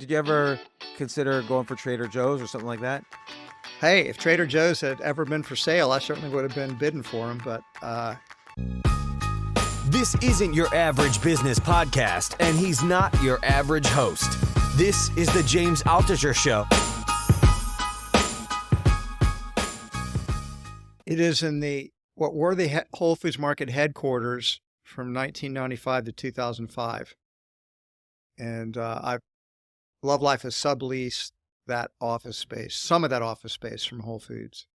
Did you ever consider going for Trader Joe's or something like that? Hey, if Trader Joe's had ever been for sale, I certainly would have been bidding for them. But This isn't your average business podcast, and he's not your average host. This is the James Altucher Show. it is in what were the Whole Foods Market headquarters from 1995 to 2005. And Love Life has subleased that office space, some of that office space from Whole Foods,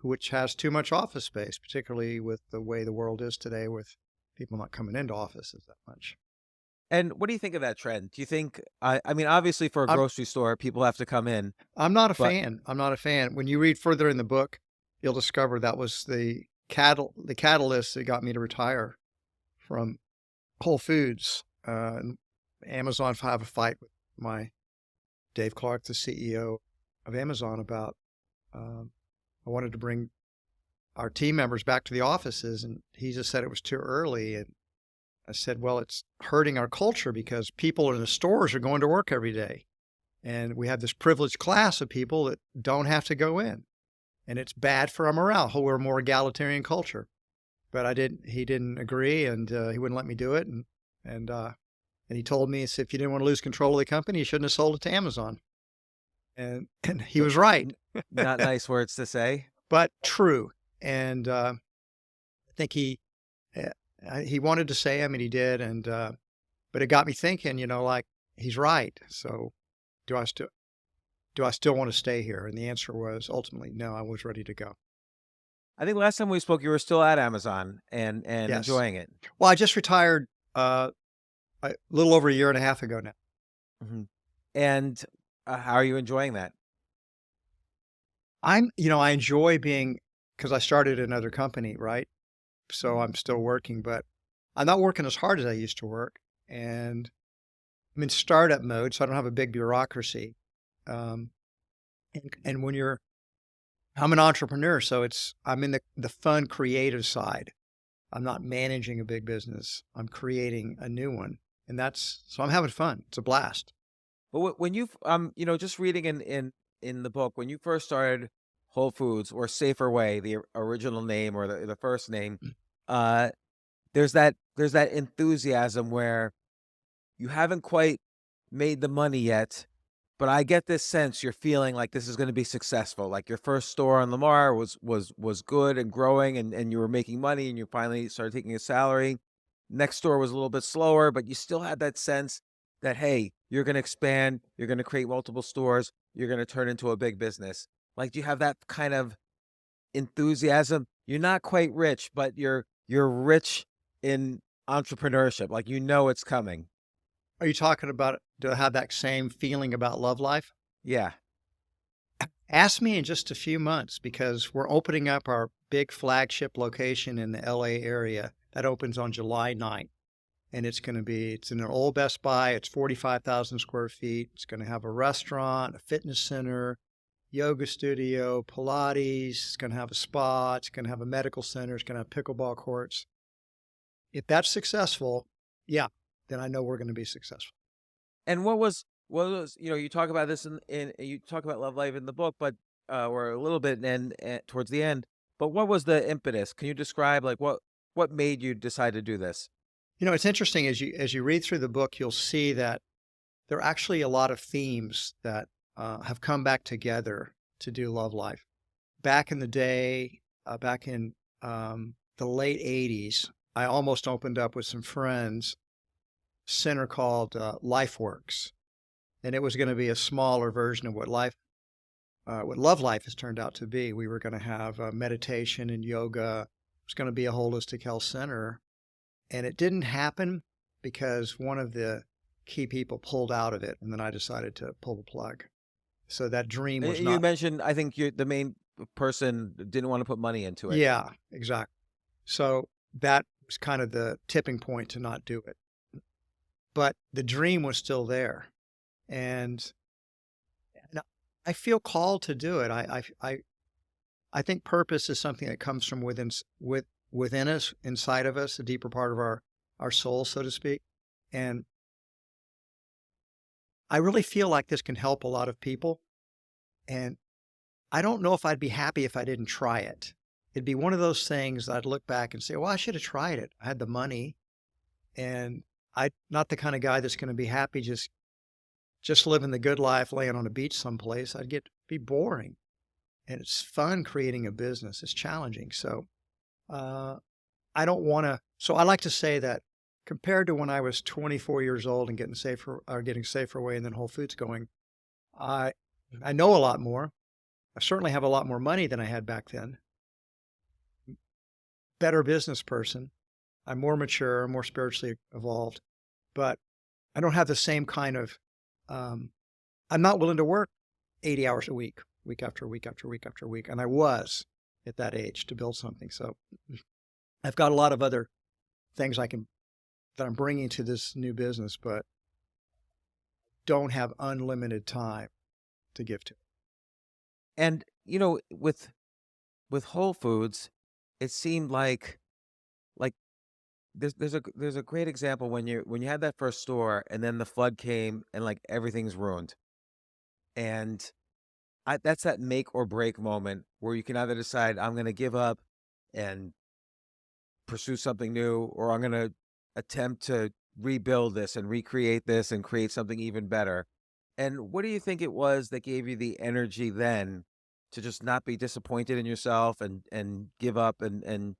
which has too much office space, particularly with the way the world is today with people not coming into offices that much. And what do you think of that trend? Do you think, I mean, obviously for a I'm grocery store, people have to come in, I'm not a but fan. I'm not a fan. When you read further in the book, you'll discover that was the catalyst that got me to retire from Whole Foods. And Amazon have a fight with my Dave Clark, the CEO of Amazon, about I wanted to bring our team members back to the offices, and he just said it was too early. And I said, well, it's hurting our culture because people in the stores are going to work every day. And we have this privileged class of people that don't have to go in. And it's bad for our morale. We're a more egalitarian culture. But he didn't agree, and he wouldn't let me do it. And he told me, if you didn't want to lose control of the company, you shouldn't have sold it to Amazon. And he was right, not nice words to say. but true. And I think he wanted to say them, and he did. But it got me thinking, like, he's right. So do I still want to stay here? And the answer was ultimately no. I was ready to go. I think last time we spoke, you were still at Amazon and Yes. enjoying it. Well, I just retired a little over a year and a half ago now. hmm And how are you enjoying that? I enjoy being, because I started another company, right? So I'm still working, but I'm not working as hard as I used to work. And I'm in startup mode, so I don't have a big bureaucracy. Um, and I'm an entrepreneur, so I'm in the fun, creative side. I'm not managing a big business. I'm creating a new one. So I'm having fun. It's a blast. But when you, just reading in the book, when you first started Whole Foods or Safer Way, the original name or the first name, uh, there's that enthusiasm where you haven't quite made the money yet, but I get this sense you're feeling like this is going to be successful. Like your first store on Lamar was good and growing, and you were making money, and you finally started taking a salary. Next store was a little bit slower, but you still had that sense that, hey, you're going to expand, you're going to create multiple stores, you're going to turn into a big business. Like, do you have that kind of enthusiasm? You're not quite rich, but you're rich in entrepreneurship. Like, it's coming. Are you talking about, do I have that same feeling about Love Life? Yeah. Ask me in just a few months, because we're opening up our big flagship location in the LA area. That opens on July 9th. And it's in an old Best Buy. It's 45,000 square feet. It's going to have a restaurant, a fitness center, yoga studio, Pilates. It's going to have a spa. It's going to have a medical center. It's going to have pickleball courts. If that's successful, yeah, then I know we're going to be successful. And what was you talk about this in you talk about Love Life in the book, but or a little bit and towards the end. But what was the impetus? Can you describe like what made you decide to do this? It's interesting, as you read through the book, you'll see that there are actually a lot of themes that have come back together to do Love Life. Back in the day, back in the late 80s, I almost opened up with some friends a center called LifeWorks. And it was going to be a smaller version of what Love Life has turned out to be. We were going to have meditation and yoga. It was going to be a holistic health center. And it didn't happen because one of the key people pulled out of it, and then I decided to pull the plug. So that dream was You not. mentioned I think the main person didn't want to put money into it. Yeah, exactly. So that was kind of the tipping point to not do it. But the dream was still there. And I feel called to do it. I think purpose is something that comes from within us, inside of us, a deeper part of our soul, so to speak. And I really feel like this can help a lot of people, and I don't know if I'd be happy if I didn't try it. It'd be one of those things that I'd look back and say, "Well, I should have tried it. I had the money, and I'm not the kind of guy that's gonna be happy just living the good life, laying on a beach someplace. I'd be boring, and it's fun creating a business. It's challenging." So, uh, I don't wanna so I like to say that compared to when I was 24 years old and getting Safer Way and then Whole Foods going, I I know a lot more. I certainly have a lot more money than I had back then. Better business person. I'm more mature, more spiritually evolved, but I don't have the same kind of, um, I'm not willing to work 80 hours a week, week after week after week after week. And I was at that age to build something. So I've got a lot of other things that I'm bringing to this new business, but don't have unlimited time to give to. And with Whole Foods, it seemed like there's a great example when you had that first store and then the flood came and like everything's ruined. And that's that make or break moment where you can either decide I'm going to give up and pursue something new, or I'm going to attempt to rebuild this and recreate this and create something even better. And what do you think it was that gave you the energy then to just not be disappointed in yourself and give up and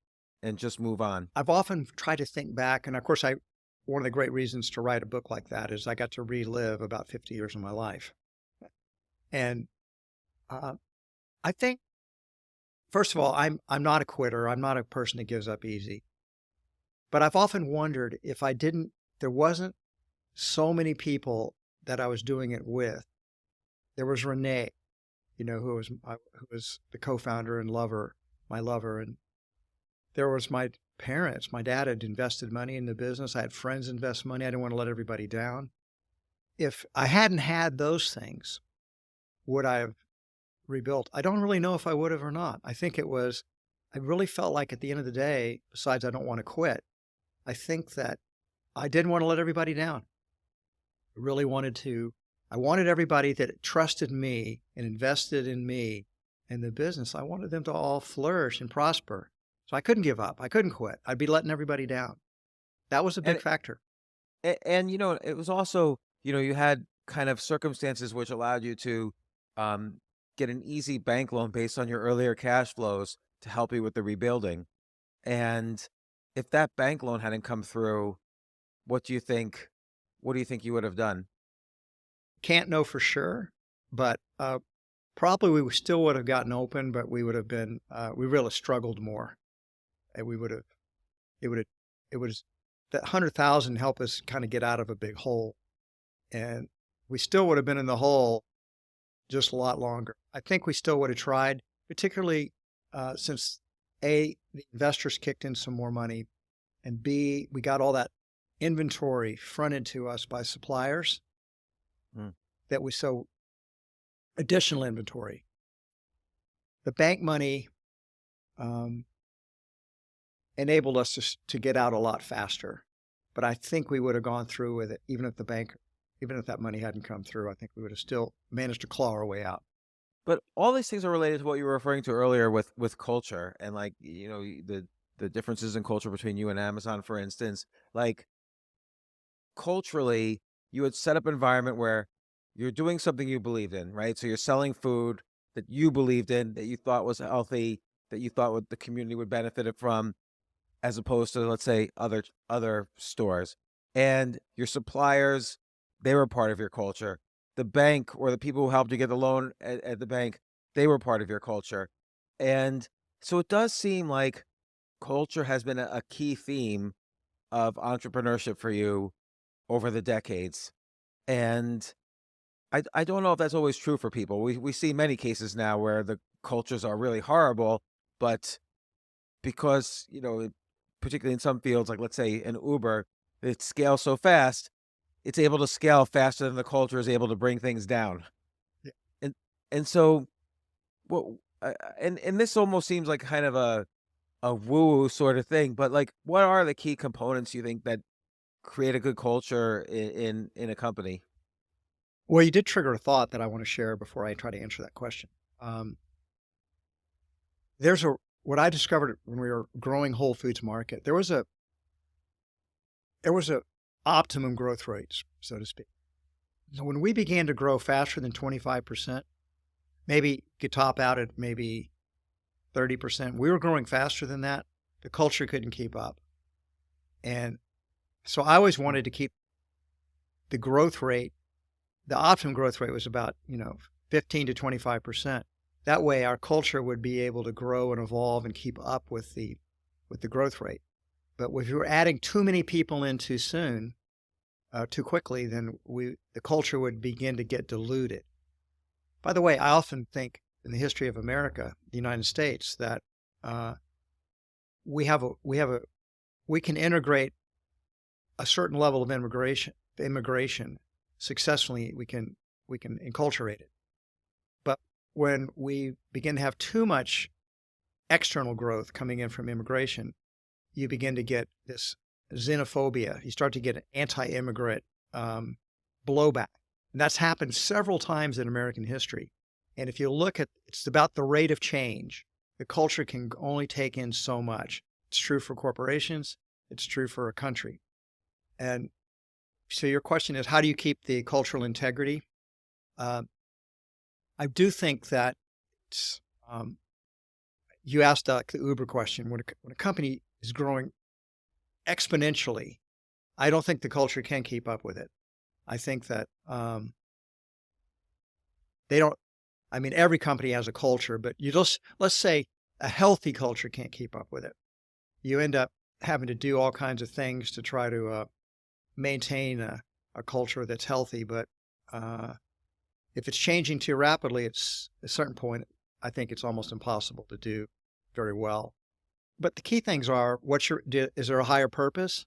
just move on? I've often tried to think back, and of course, one of the great reasons to write a book like that is I got to relive about 50 years of my life. And uh, I think, first of all, I'm not a quitter. I'm not a person that gives up easy. But I've often wondered if there wasn't so many people that I was doing it with. There was Renee, who was the co-founder and my lover, and there was my parents. My dad had invested money in the business. I had friends invest money. I didn't want to let everybody down. If I hadn't had those things, would I have rebuilt? I don't really know if I would have or not. I really felt like at the end of the day, besides I don't want to quit, I think that I didn't want to let everybody down. I wanted everybody that trusted me and invested in me and the business. I wanted them to all flourish and prosper. So I couldn't give up. I couldn't quit. I'd be letting everybody down. That was a big And factor. and it was also, you had kind of circumstances which allowed you to um get an easy bank loan based on your earlier cash flows to help you with the rebuilding. And if that bank loan hadn't come through, what do you think what do you think you would have done? Can't know for sure, but probably we still would have gotten open, but we really struggled more. And we would have, it would have, it was that 100,000 helped us kind of get out of a big hole. And we still would have been in the hole just a lot longer. I think we still would have tried, particularly since A, the investors kicked in some more money, and B, we got all that inventory fronted to us by suppliers Mm. that we so additional inventory. The bank money um, enabled us to get out a lot faster, but I think we would have gone through with it even if that money hadn't come through. I think we would have still managed to claw our way out. But all these things are related to what you were referring to earlier with culture and like, the differences in culture between you and Amazon, for instance. Like culturally, you had set up an environment where you're doing something you believed in, right? So you're selling food that you believed in, that you thought was healthy, that you thought the community would benefit it from, as opposed to, let's say, other stores. And your suppliers, they were part of your culture. The bank or the people who helped you get the loan at the bank, they were part of your culture. And so it does seem like culture has been a key theme of entrepreneurship for you over the decades. And I don't know if that's always true for people. We see many cases now where the cultures are really horrible, but because, particularly in some fields, like let's say an Uber, it scales so fast, it's able to scale faster than the culture is able to bring things down. Yeah. And and so what and this almost seems like kind of a woo-woo sort of thing, but like what are the key components you think that create a good culture in a company? Well, you did trigger a thought that I want to share before I try to answer that question. Um, there's a what I discovered when we were growing Whole Foods Market. There was a optimum growth rate, so to speak. So when we began to grow faster than 25%, maybe could top out at maybe 30%. We were growing faster than that. The culture couldn't keep up. And so I always wanted to keep the growth rate. The optimum growth rate was about, 15 to 25%. That way our culture would be able to grow and evolve and keep up with the growth rate. But if you were adding too many people in too soon, too quickly, then the culture would begin to get diluted. By the way, I often think in the history of America, the United States, that we can integrate a certain level of immigration successfully. We can enculturate it. But when we begin to have too much external growth coming in from immigration, you begin to get this xenophobia. You start to get an anti-immigrant blowback. And that's happened several times in American history. And if you look at, it's about the rate of change. The culture can only take in so much. It's true for corporations. It's true for a country. And so your question is, how do you keep the cultural integrity? I do think that you asked the Uber question. When a company is growing exponentially, I don't think the culture can keep up with it. I think that they don't. I mean, every company has a culture, but let's say a healthy culture can't keep up with it. You end up having to do all kinds of things to try to maintain a culture that's healthy. But if it's changing too rapidly, it's at a certain point, I think it's almost impossible to do very well. But the key things are, is there a higher purpose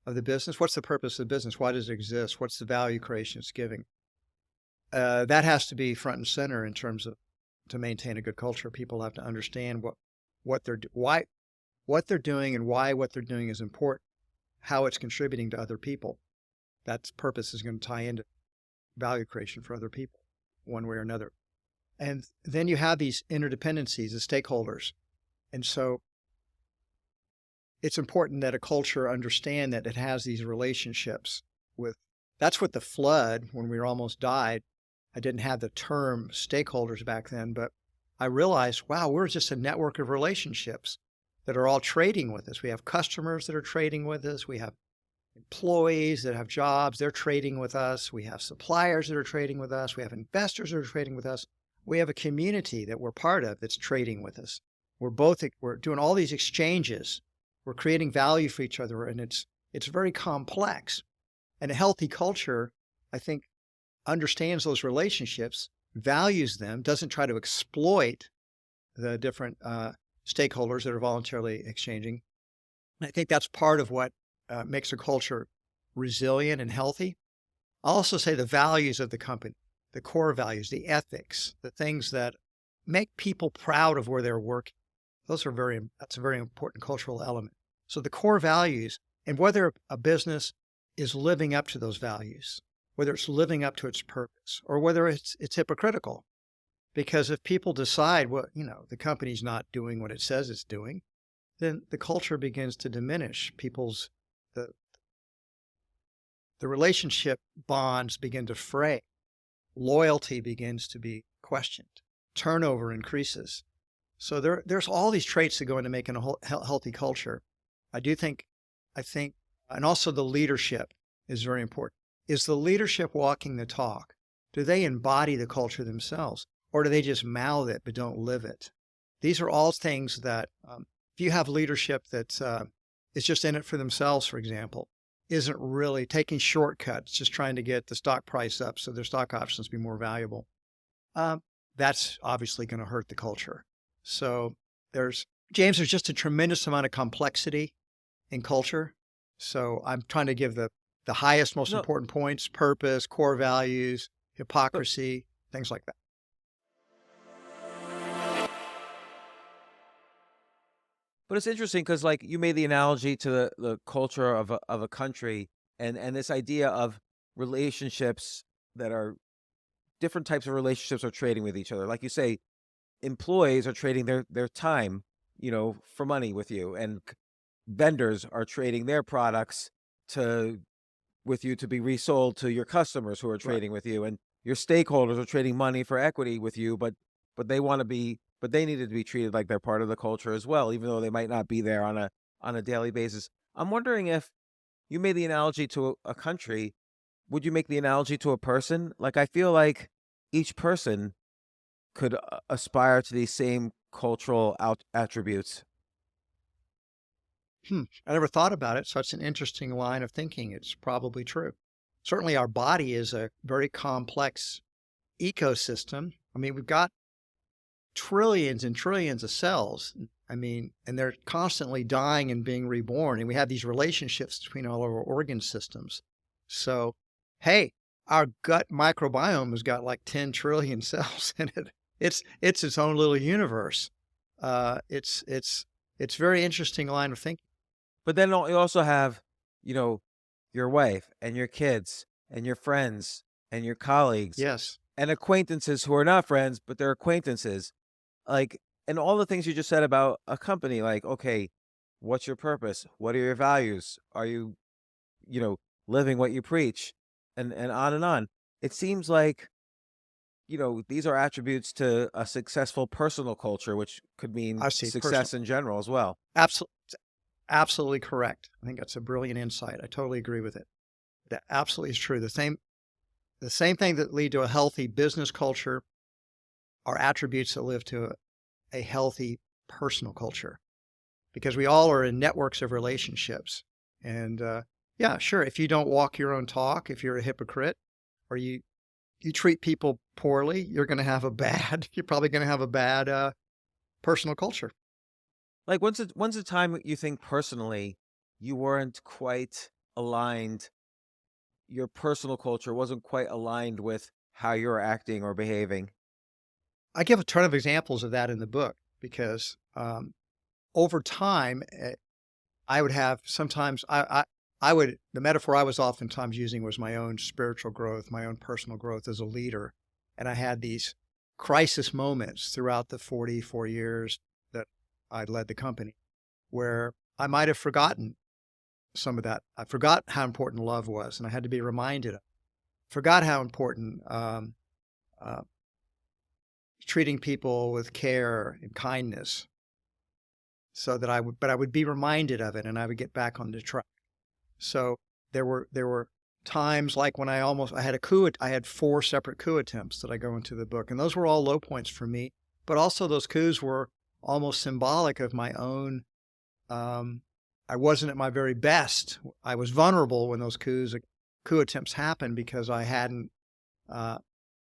of the business? What's the purpose of the business? Why does it exist? What's the value creation it's giving? That has to be front and center in terms of, to maintain a good culture. People have to understand what they're doing and why what they're doing is important, how it's contributing to other people. That purpose is going to tie into value creation for other people, one way or another. And then you have these interdependencies, the stakeholders. And so it's important that a culture understand that it has these relationships with, that's what the flood, when we almost died, I didn't have the term stakeholders back then, but I realized, wow, we're just a network of relationships that are all trading with us. We have customers that are trading with us. We have employees that have jobs, they're trading with us. We have suppliers that are trading with us. We have investors that are trading with us. We have a community that we're part of that's trading with us. We're doing all these exchanges. We're creating value for each other, and it's very complex. And a healthy culture, I think, understands those relationships, values them, doesn't try to exploit the different stakeholders that are voluntarily exchanging. And I think that's part of what makes a culture resilient and healthy. I'll also say the values of the company, the core values, the ethics, the things that make people proud of where they're working. That's a very important cultural element. So the core values, and whether a business is living up to those values, whether it's living up to its purpose, or whether it's hypocritical. Because if people decide, well, the company's not doing what it says it's doing, then the culture begins to diminish. The relationship bonds begin to fray. Loyalty begins to be questioned. Turnover increases. So there's all these traits that go into making a healthy culture. I think, and also the leadership is very important. Is the leadership walking the talk? Do they embody the culture themselves? Or do they just mouth it but don't live it? These are all things that, if you have leadership that is just in it for themselves, for example, isn't really taking shortcuts, just trying to get the stock price up so their stock options be more valuable, that's obviously going to hurt the culture. So there's just a tremendous amount of complexity in culture. So I'm trying to give the highest, most important points: purpose, core values, hypocrisy, things like that. But it's interesting because, like, you made the analogy to the culture of a country, and this idea of relationships that are different types of relationships are trading with each other. Like you say, employees are trading their time, for money with you, and vendors are trading their products to with you to be resold to your customers who are Right. trading with you, and your stakeholders are trading money for equity with you, but they want to be but they needed to be treated like they're part of the culture as well, even though they might not be there on a daily basis. I'm wondering, if you made the analogy to a country, would you make the analogy to a person? Like, I feel like each person could aspire to these same cultural attributes. I never thought about it, so it's an interesting line of thinking. It's probably true. Certainly, our body is a very complex ecosystem. I mean, we've got trillions and trillions of cells. I mean, and they're constantly dying and being reborn. And we have these relationships between all of our organ systems. So, hey, our gut microbiome has got like 10 trillion cells in it. It's its own little universe. It's very interesting line of thinking. But then you also have, your wife and your kids and your friends and your colleagues Yes. and acquaintances who are not friends, but they're acquaintances. Like, and all the things you just said about a company, like, okay, what's your purpose? What are your values? Are you, you know, living what you preach? And on and on. It seems like, these are attributes to a successful personal culture, which could mean I see. Personal. success in general as well. Absolutely. Absolutely correct. I think that's a brilliant insight. I totally agree with it. That absolutely is true. The same thing that lead to a healthy business culture are attributes that live to a healthy personal culture, because we all are in networks of relationships. And yeah, sure. If you don't walk your own talk, if you're a hypocrite, or you treat people poorly, you're going to have a bad. You're probably going to have a bad personal culture. Like, when's the time you think personally you weren't quite aligned, your personal culture wasn't quite aligned with how you're acting or behaving? I give a ton of examples of that in the book because over time, I would have sometimes I would the metaphor I was oftentimes using was my own spiritual growth, my own personal growth as a leader, and I had these crisis moments throughout the 44 years that I led the company where I might have forgotten some of that. I forgot how important love was, and I had to be reminded of. Forgot how important uh, treating people with care and kindness, so that I would be reminded of it, and I would get back on the track. So there were times like when I had a coup. I had 4 separate coup attempts that I go into the book, and those were all low points for me. But also those coups were almost symbolic of my own. I wasn't at my very best. I was vulnerable when those coup attempts happened because I hadn't.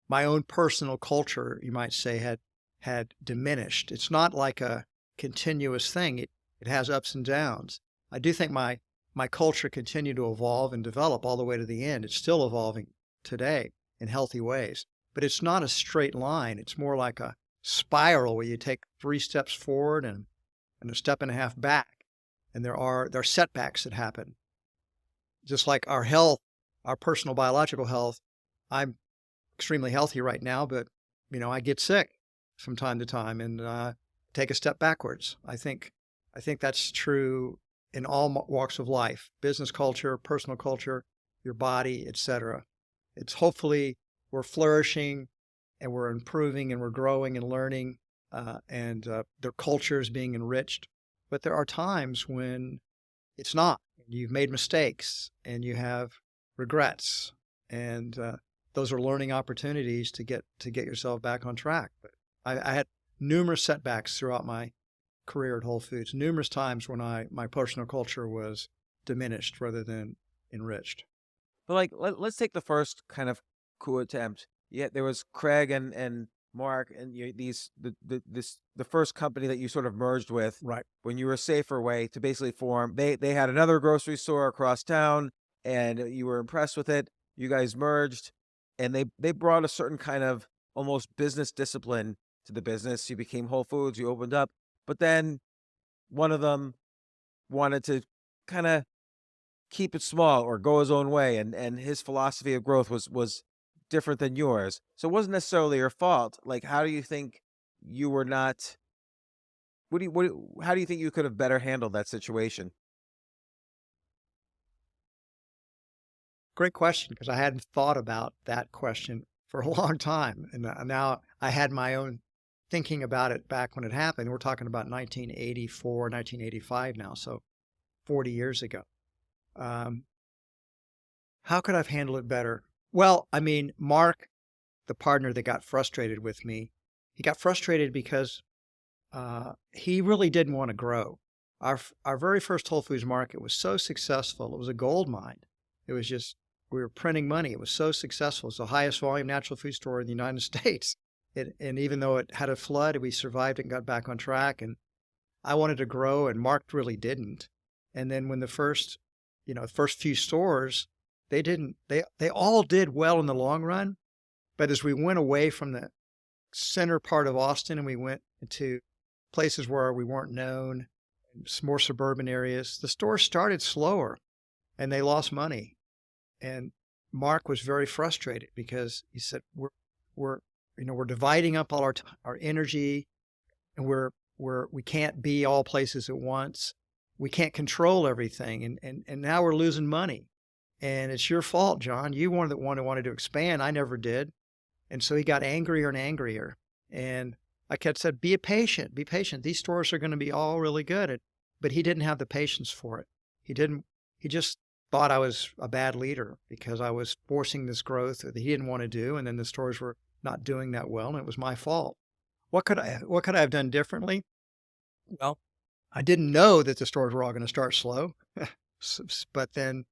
My own personal culture, you might say, had diminished. It's not like a continuous thing. It has ups and downs. I do think my culture continued to evolve and develop all the way to the end. It's still evolving today in healthy ways, but it's not a straight line. It's more like a spiral where you take 3 steps forward and a step and a half back. And there are setbacks that happen. Just like our health, our personal biological health, I'm extremely healthy right now, but I get sick from time to time and take a step backwards. I think that's true in all walks of life: business culture, personal culture, your body, etc. It's hopefully we're flourishing and we're improving and we're growing and learning, and their culture is being enriched. But there are times when it's not. You've made mistakes and you have regrets, and those are learning opportunities to get yourself back on track. But I had numerous setbacks throughout my career at Whole Foods, numerous times when my personal culture was diminished rather than enriched. But, like, let's take the first kind of coup attempt. Yeah, there was Craig and Mark, and the first company that you sort of merged with Right. when you were Safer Way to basically form. They had another grocery store across town, and you were impressed with it. You guys merged, and they brought a certain kind of almost business discipline to the business. You became Whole Foods. You opened up, but then one of them wanted to kind of keep it small or go his own way, and his philosophy of growth was different than yours. So it wasn't necessarily your fault. Like, how do you think you were not? How do you think you could have better handled that situation? Great question, because I hadn't thought about that question for a long time. And now I had my own thinking about it back when it happened. We're talking about 1984, 1985 now, so 40 years ago. How could I have handled it better? Well, I mean, Mark, the partner that got frustrated with me, he got frustrated because he really didn't want to grow. Our very first Whole Foods market was so successful. It was a gold mine. It was just, we were printing money. It was so successful. It's the highest volume natural food store in the United States. And even though it had a flood, we survived it and got back on track. And I wanted to grow, and Mark really didn't. And then when the first few stores, they all did well in the long run. But as we went away from the center part of Austin and we went into places where we weren't known, more suburban areas, the stores started slower and they lost money. And Mark was very frustrated because he said, we're dividing up all our energy, and we can't be all places at once. We can't control everything. And now we're losing money. And it's your fault, John. You were the one who wanted to expand. I never did. And so he got angrier and angrier. And I kept saying, be patient, be patient. These stores are going to be all really good. But he didn't have the patience for it. He just thought I was a bad leader because I was forcing this growth that he didn't want to do. And then the stores were not doing that well, and it was my fault. What could I have done differently? Well, I didn't know that the stores were all going to start slow. But then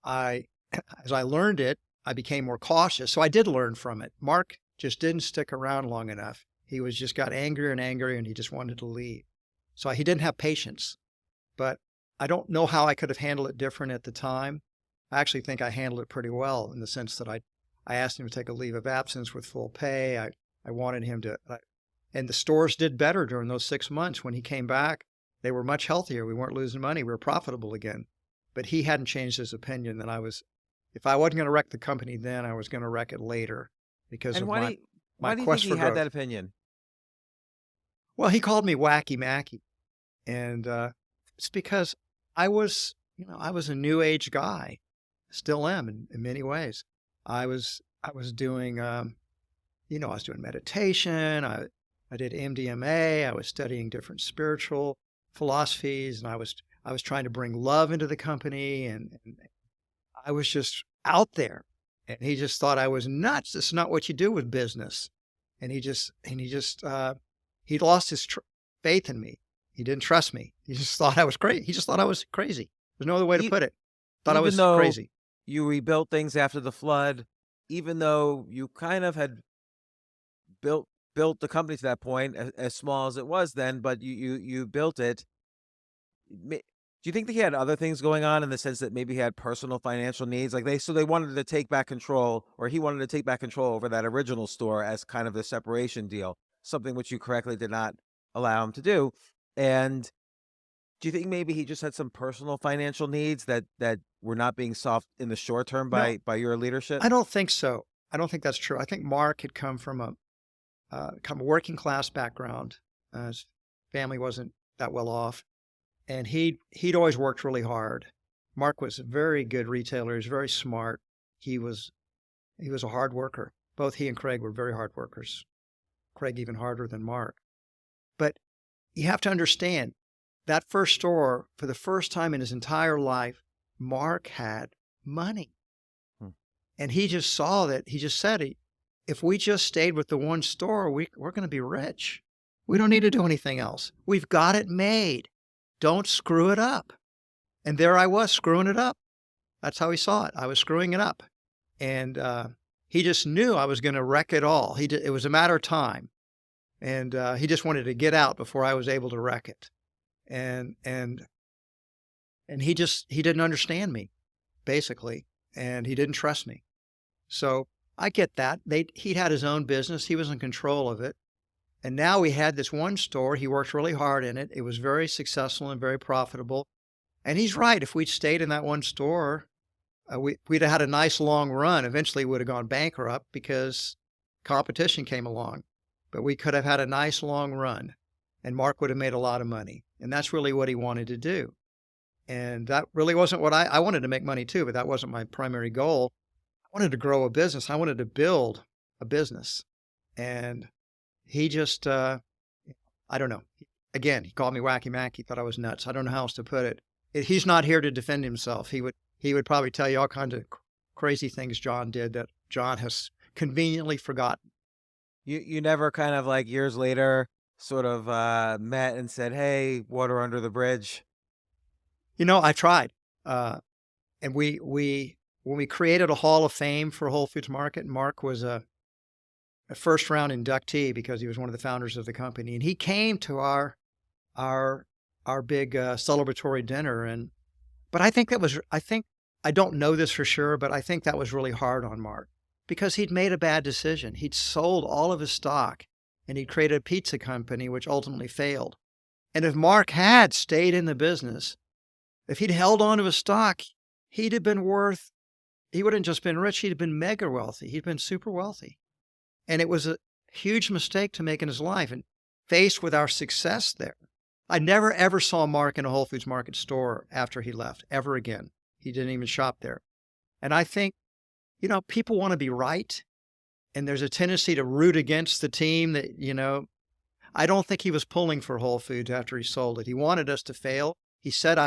as I learned it, I became more cautious. So I did learn from it. Mark just didn't stick around long enough. He just got angrier and angrier, and he just wanted to leave. So he didn't have patience. But I don't know how I could have handled it different at the time. I actually think I handled it pretty well, in the sense that I asked him to take a leave of absence with full pay. I wanted him to, and the stores did better during those 6 months. When he came back, they were much healthier. We weren't losing money. We were profitable again. But he hadn't changed his opinion that if I wasn't going to wreck the company then, I was going to wreck it later because And of why my do you quest think for he had growth. that opinion? Well, he called me Wacky Mackey. And it's because I was a new age guy, still am in many ways. I was doing, I was doing meditation. I did MDMA. I was studying different spiritual philosophies, and I was trying to bring love into the company, and I was just out there. And he just thought I was nuts. It's not what you do with business. And he lost his faith in me. He didn't trust me. He just thought I was crazy. He just thought I was crazy. There's no other way to put it. Thought I Even was though crazy. you rebuilt things after the flood, even though you kind of had built the company to that point, as small as it was then, but you built it. Do you think that he had other things going on, in the sense that maybe he had personal financial needs? Like they wanted to take back control, or he wanted to take back control over that original store as kind of a separation deal, something which you correctly did not allow him to do. And do you think maybe he just had some personal financial needs that were not being solved in the short term No, by your leadership? I don't think so. I don't think that's true. I think Mark had come from a working class background. His family wasn't that well off, and he'd always worked really hard. Mark was a very good retailer. He was very smart. He was a hard worker. Both he and Craig were very hard workers. Craig even harder than Mark. But you have to understand, that first store, for the first time in his entire life, Mark had money. And he just saw that. He just said, if we just stayed with the one store, we're going to be rich. We don't need to do anything else. We've got it made. Don't screw it up. And there I was, screwing it up. That's how he saw it. I was screwing it up. And he just knew I was going to wreck it all. It was a matter of time. And he just wanted to get out before I was able to wreck it. And he didn't understand me, basically, and he didn't trust me. So I get that. He'd had his own business. He was in control of it. And now we had this one store. He worked really hard in it. It was very successful and very profitable. And he's right. If we'd stayed in that one store, we'd have had a nice long run. Eventually, we would have gone bankrupt because competition came along, but we could have had a nice long run, and Mark would have made a lot of money. And that's really what he wanted to do. And that really wasn't what I wanted to make money too, but that wasn't my primary goal. I wanted to grow a business. I wanted to build a business. And he just, I don't know. Again, he called me Wacky Mackey, thought I was nuts. I don't know how else to put it. He's not here to defend himself. He would probably tell you all kinds of crazy things John did that John has conveniently forgotten. You never kind of like years later sort of met and said, "Hey, water under the bridge." I tried. And when we created a Hall of Fame for Whole Foods Market, Mark was a first round inductee because he was one of the founders of the company. And he came to our big celebratory dinner. But I don't know this for sure, but I think that was really hard on Mark because he'd made a bad decision. He'd sold all of his stock and he'd created a pizza company, which ultimately failed. And if Mark had stayed in the business, if he'd held on to his stock, he wouldn't just been rich, he'd have been mega wealthy. He'd been super wealthy. And it was a huge mistake to make in his life. And faced with our success there, I never ever saw Mark in a Whole Foods Market store after he left, ever again. He didn't even shop there. And I think, people want to be right. And there's a tendency to root against the team that, I don't think he was pulling for Whole Foods after he sold it. He wanted us to fail. He said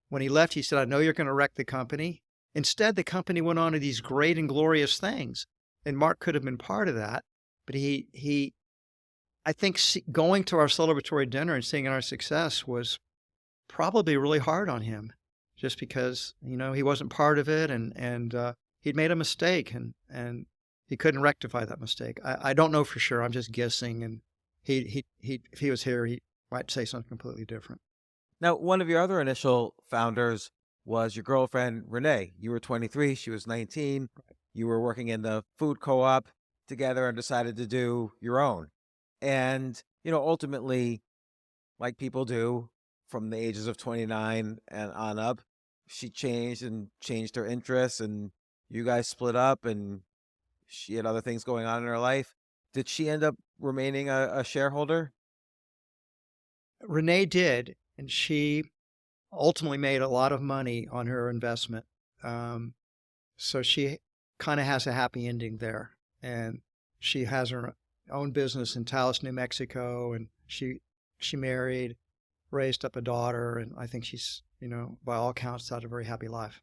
when he left, he said, "I know you're going to wreck the company." Instead, the company went on to these great and glorious things. And Mark could have been part of that. But I think going to our celebratory dinner and seeing our success was probably really hard on him just because, he wasn't part of it and he'd made a mistake and he couldn't rectify that mistake. I don't know for sure. I'm just guessing. And if he was here, he might say something completely different. Now, one of your other initial founders was your girlfriend, Renee. You were 23, she was 19. You were working in the food co-op together and decided to do your own. And, ultimately, like people do from the ages of 29 and on up, she changed her interests and you guys split up and she had other things going on in her life. Did she end up remaining a shareholder? Renee did, and she ultimately made a lot of money on her investment. So she kind of has a happy ending there. And she has her own business in Taos, New Mexico, and she married, raised up a daughter, and I think she's, by all accounts, had a very happy life.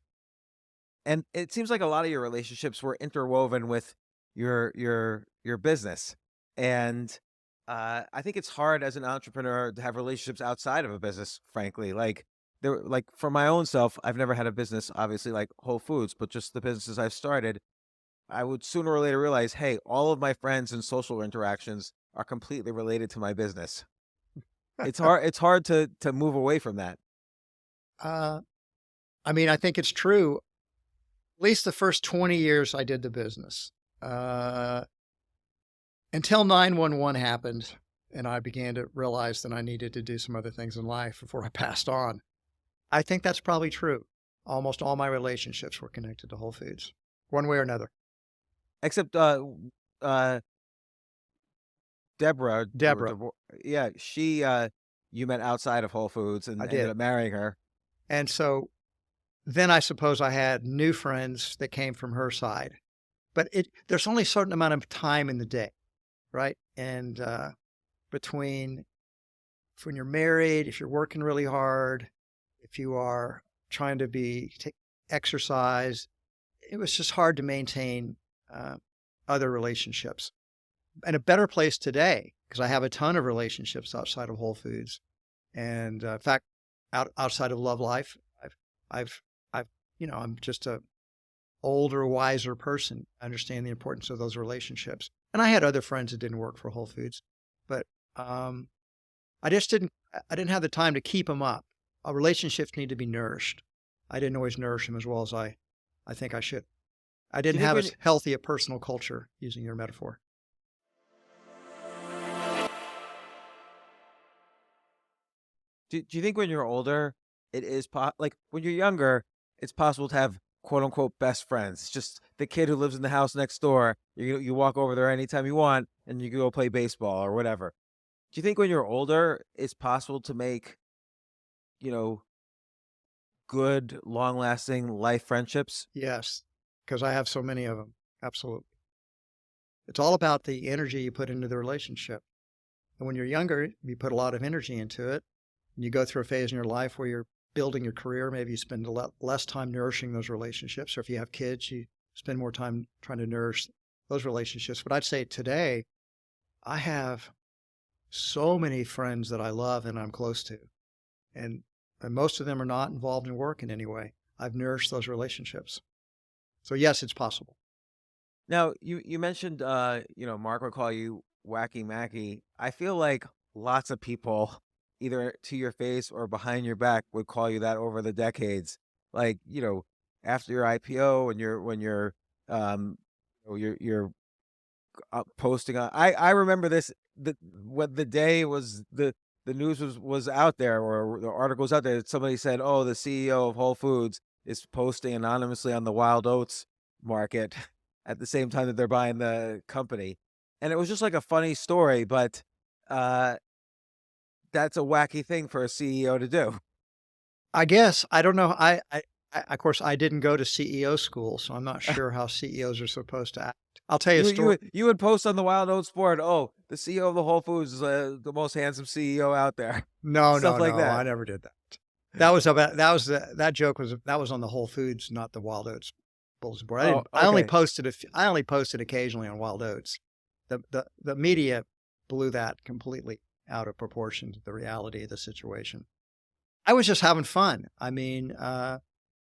And it seems like a lot of your relationships were interwoven with your business. And I think it's hard as an entrepreneur to have relationships outside of a business, frankly. Like for my own self, I've never had a business, obviously, like Whole Foods, but just the businesses I've started, I would sooner or later realize, hey, all of my friends and social interactions are completely related to my business. It's hard to move away from that. I think it's true. At least the first 20 years I did the business. Until 911 happened and I began to realize that I needed to do some other things in life before I passed on. I think that's probably true. Almost all my relationships were connected to Whole Foods, one way or another. Except Deborah. Yeah, she you met outside of Whole Foods and I ended did. up marrying her. And so then I suppose I had new friends that came from her side. But there's only a certain amount of time in the day, right? And between when you're married, if you're working really hard, if you are trying to take exercise, it was just hard to maintain other relationships. And a better place today, because I have a ton of relationships outside of Whole Foods. And in fact, outside of Love Life, I'm just a older, wiser person. I understand the importance of those relationships. And I had other friends that didn't work for Whole Foods, but I didn't have the time to keep them up. Our relationships need to be nourished. I didn't always nourish them as well as I think I should. I didn't have as healthy a personal culture, using your metaphor. Do you think when you're older, it is like when you're younger, it's possible to have quote unquote best friends. It's just the kid who lives in the house next door. You walk over there anytime you want, and you can go play baseball or whatever. Do you think when you're older, it's possible to make, you know, good, long lasting life friendships? Yes, because I have so many of them. Absolutely. It's all about the energy you put into the relationship. And when you're younger, you put a lot of energy into it. And you go through a phase in your life where you're building your career. Maybe you spend less time nourishing those relationships. Or if you have kids, you spend more time trying to nourish those relationships. But I'd say today, I have so many friends that I love and I'm close to. And most of them are not involved in work in any way. I've nourished those relationships. So yes, it's possible. Now, you mentioned, Mark would call you Wacky Mackey. I feel like lots of people, either to your face or behind your back, would call you that over the decades. Like, after your IPO and um, you're posting on. I remember this. What the day was the news was out there, or the article was out there. Somebody said, "Oh, the CEO of Whole Foods is posting anonymously on the wild oats market at the same time that they're buying the company," and it was just like a funny story, but uh, that's a wacky thing for a CEO to do. I guess I don't know. Of course, I didn't go to CEO school, so I'm not sure how CEOs are supposed to act. I'll tell you a story. You would post on the Wild Oats board, "Oh, the CEO of the Whole Foods is the most handsome CEO out there," No, stuff no, like no. that. I never did that. That joke that was on the Whole Foods, not the Wild Oats bulletin board. Oh, I only okay. posted I only posted occasionally on Wild Oats. The media blew that completely out of proportion to the reality of the situation. I was just having fun. I mean,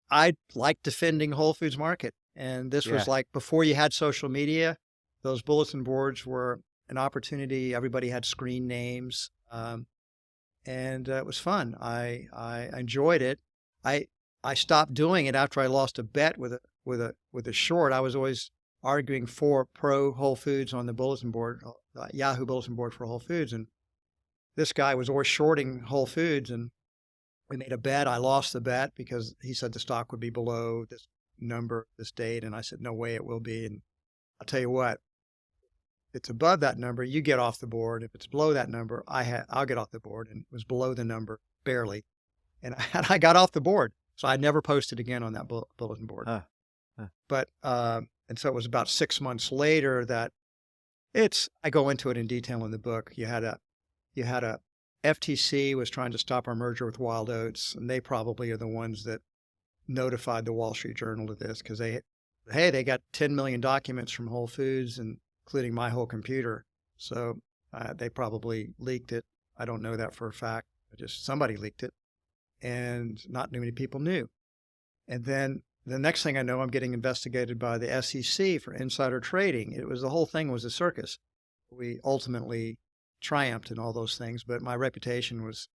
I like defending Whole Foods Market, and this was Yeah. like before you had social media. Those bulletin boards were an opportunity. Everybody had screen names. And it was fun. I enjoyed it. I I stopped doing it after I lost a bet with a short. I was always arguing for pro Whole Foods on the bulletin board, Yahoo bulletin board for Whole Foods, and this guy was always shorting Whole Foods, and we made a bet. I lost the bet because he said the stock would be below this number, this date, and I said no way it will be. And I'll tell you what, it's above that number, you get off the board. If it's below that number, I'll get off the board. And it was below the number, barely. And I got off the board. So I never posted again on that bulletin board. Huh. Huh. But, and so it was about 6 months later that I go into it in detail in the book. You had a FTC was trying to stop our merger with Wild Oats, and they probably are the ones that notified the Wall Street Journal of this because they got 10 million documents from Whole Foods, and including my whole computer. So they probably leaked it. I don't know that for a fact. Just somebody leaked it, and not many people knew. And then the next thing I know, I'm getting investigated by the SEC for insider trading. The whole thing was a circus. We ultimately triumphed in all those things, but my reputation was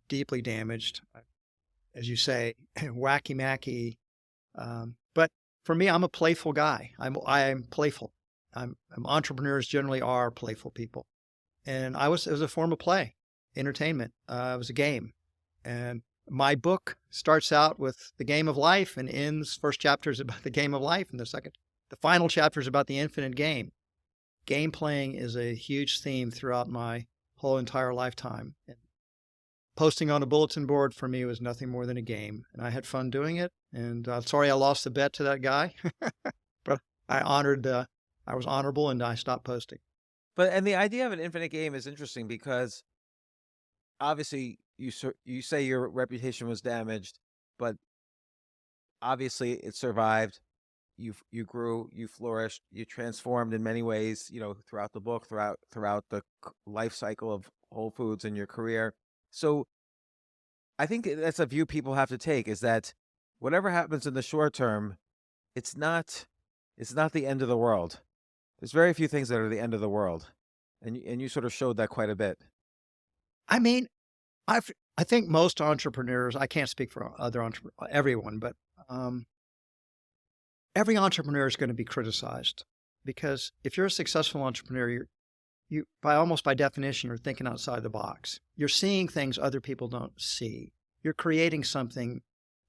deeply damaged. As you say, wacky Mackey. But for me, I'm a playful guy. I'm playful. Entrepreneurs generally are playful people. And it was a form of play, entertainment. It was a game. And my book starts out with the game of life and ends, first chapter is about the game of life, and the final chapter is about the infinite game. Game playing is a huge theme throughout my whole entire lifetime. And posting on a bulletin board for me was nothing more than a game. And I had fun doing it. And sorry I lost the bet to that guy, but I was honorable and I stopped posting. And the idea of an infinite game is interesting because obviously you say your reputation was damaged, but obviously it survived. You grew, you flourished, you transformed in many ways, throughout the book, throughout the life cycle of Whole Foods and your career. So I think that's a view people have to take, is that whatever happens in the short term, it's not the end of the world. There's very few things that are the end of the world. And you sort of showed that quite a bit. I mean, I think most entrepreneurs, I can't speak for everyone, but every entrepreneur is going to be criticized, because if you're a successful entrepreneur, you by definition, you're thinking outside the box. You're seeing things other people don't see. You're creating something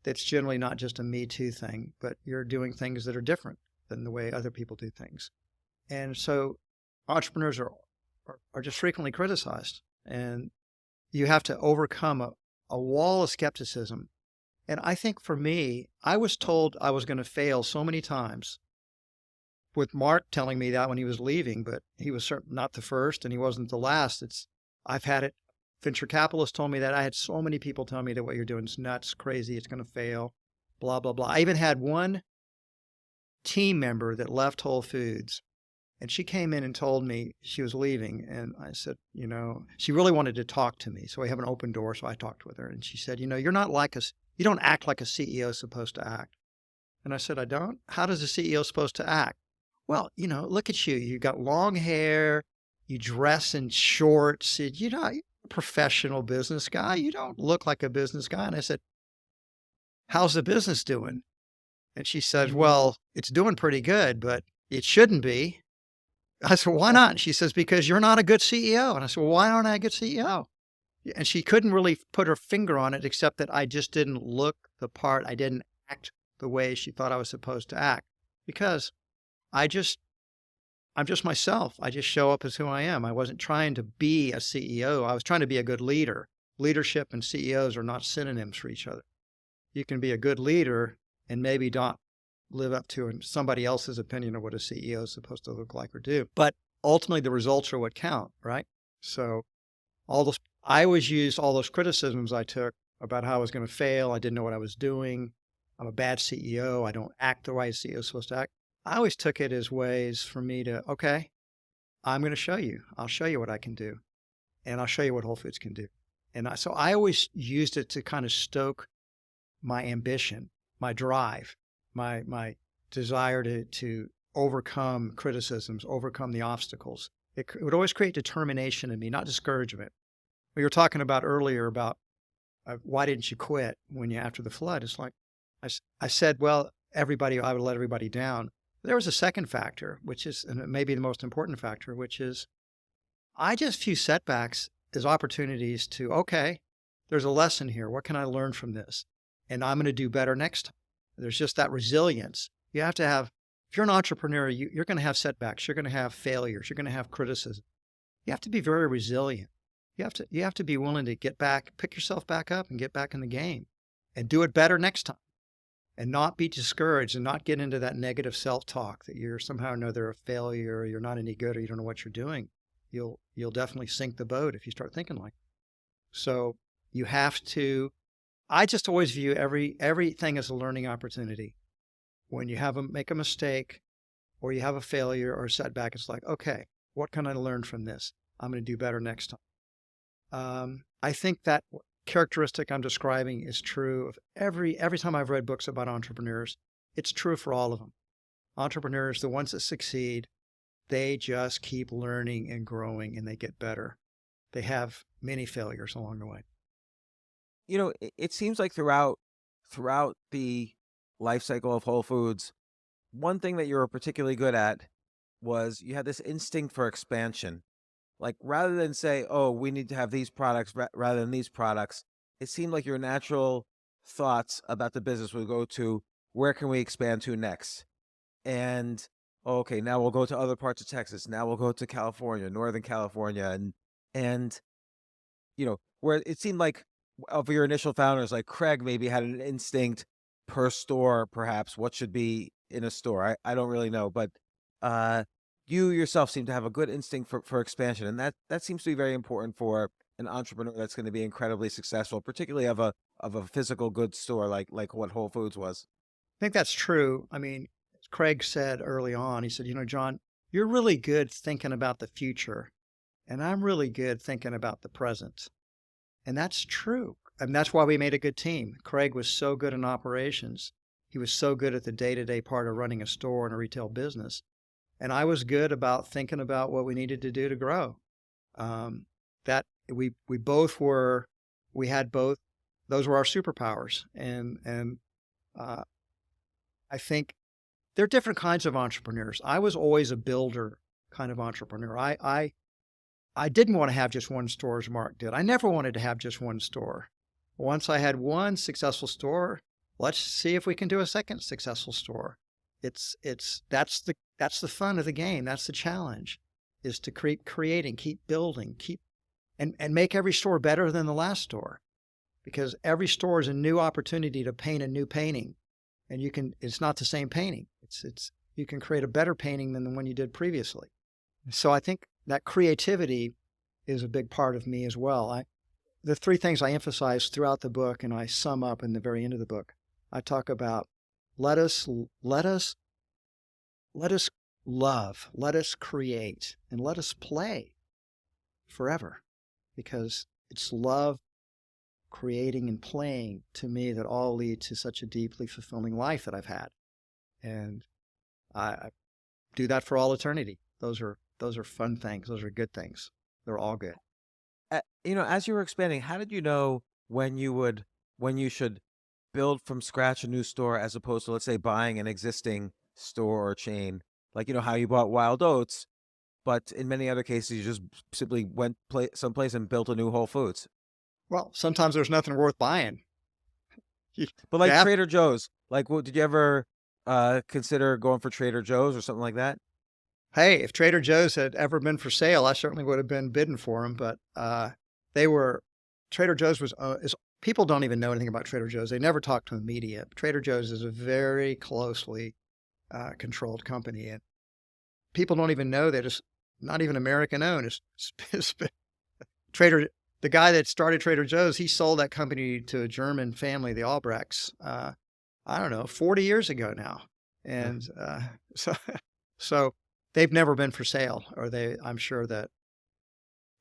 that's generally not just a Me Too thing, but you're doing things that are different than the way other people do things. And so entrepreneurs are just frequently criticized, and you have to overcome a wall of skepticism. And I think for me, I was told I was going to fail so many times, with Mark telling me that when he was leaving, but he was certainly not the first and he wasn't the last. I've had it. Venture capitalists told me that. I had so many people tell me that what you're doing is nuts, crazy, it's going to fail, blah, blah, blah. I even had one team member that left Whole Foods, and she came in and told me she was leaving. And I said, she really wanted to talk to me. So we have an open door. So I talked with her, and she said, you're not like us. You don't act like a CEO is supposed to act. And I said, I don't? How does a CEO supposed to act? Well, look at you. You got long hair. You dress in shorts. You're a professional business guy. You don't look like a business guy. And I said, how's the business doing? And she said, well, it's doing pretty good, but it shouldn't be. I said, why not? And she says, because you're not a good CEO. And I said, well, why aren't I a good CEO? And she couldn't really put her finger on it, except that I just didn't look the part. I didn't act the way she thought I was supposed to act, because I'm just myself. I just show up as who I am. I wasn't trying to be a CEO. I was trying to be a good leader. Leadership and CEOs are not synonyms for each other. You can be a good leader and maybe not live up to somebody else's opinion of what a CEO is supposed to look like or do. But ultimately, the results are what count, right? So I always used all those criticisms I took about how I was going to fail. I didn't know what I was doing. I'm a bad CEO. I don't act the way a CEO is supposed to act. I always took it as ways for me to, okay, I'm going to show you. I'll show you what I can do. And I'll show you what Whole Foods can do. And so I always used it to kind of stoke my ambition, my drive, my desire to overcome criticisms, overcome the obstacles. It would always create determination in me, not discouragement. We were talking about earlier about why didn't you quit after the flood? It's like I said, well, I would let everybody down. There was a second factor, which is, and maybe the most important factor, which is I just view setbacks as opportunities to, okay, there's a lesson here. What can I learn from this? And I'm going to do better next time. There's just that resilience. You have to have, if you're an entrepreneur, you're going to have setbacks. You're going to have failures. You're going to have criticism. You have to be very resilient. You have to be willing to pick yourself back up and get back in the game and do it better next time, and not be discouraged and not get into that negative self-talk that you're somehow or another a failure, or you're not any good, or you don't know what you're doing. You'll definitely sink the boat if you start thinking like that. So you have to, I just always view everything as a learning opportunity. When you make a mistake, or you have a failure or a setback, it's like, okay, what can I learn from this? I'm going to do better next time. I think that characteristic I'm describing is true of every time I've read books about entrepreneurs. It's true for all of them. Entrepreneurs, the ones that succeed, they just keep learning and growing, and they get better. They have many failures along the way. It seems like throughout the life cycle of Whole Foods, one thing that you were particularly good at was you had this instinct for expansion. Like, rather than say, oh, we need to have these products rather than these products, it seemed like your natural thoughts about the business would go to, where can we expand to next? And, okay, now we'll go to other parts of Texas. Now we'll go to California, Northern California. And where it seemed like of your initial founders, like Craig maybe had an instinct per store, perhaps, what should be in a store. I don't really know, but you yourself seem to have a good instinct for expansion, and that seems to be very important for an entrepreneur that's going to be incredibly successful, particularly of a physical goods store like what Whole Foods was. I think that's true. I mean, as Craig said early on, he said, John, you're really good thinking about the future, and I'm really good thinking about the present. And that's true. And that's why we made a good team. Craig was so good in operations. He was so good at the day-to-day part of running a store and a retail business. And I was good about thinking about what we needed to do to grow. That we had both. Those were our superpowers. And I think there are different kinds of entrepreneurs. I was always a builder kind of entrepreneur. I didn't want to have just one store, as Mark did. I never wanted to have just one store. Once I had one successful store, Let's see if we can do a second successful store. That's the fun of the game. That's the challenge, is to keep creating, keep building, and make every store better than the last store, because every store is a new opportunity to paint a new painting, and it's not the same painting. You can create a better painting than the one you did previously. So I think that creativity is a big part of me as well. The three things I emphasize throughout the book, and I sum up in the very end of the book, I talk about let us love, let us create, and let us play forever, because it's love, creating, and playing to me that all lead to such a deeply fulfilling life that I've had, and I do that for all eternity. Those are fun things. Those are good things. They're all good. As you were expanding, how did you know when you should build from scratch a new store as opposed to, let's say, buying an existing store or chain? Like, how you bought Wild Oats, but in many other cases, you just simply went someplace and built a new Whole Foods. Well, sometimes there's nothing worth buying. But like Yeah. Trader Joe's, like, did you ever consider going for Trader Joe's or something like that? Hey, if Trader Joe's had ever been for sale, I certainly would have been bidding for them. But Trader Joe's people don't even know anything about Trader Joe's. They never talk to the media. Trader Joe's is a very closely controlled company, and people don't even know that it's not even American owned. The guy that started Trader Joe's, he sold that company to a German family, the Albrechts, I don't know, 40 years ago now. And so they've never been for sale, or I'm sure that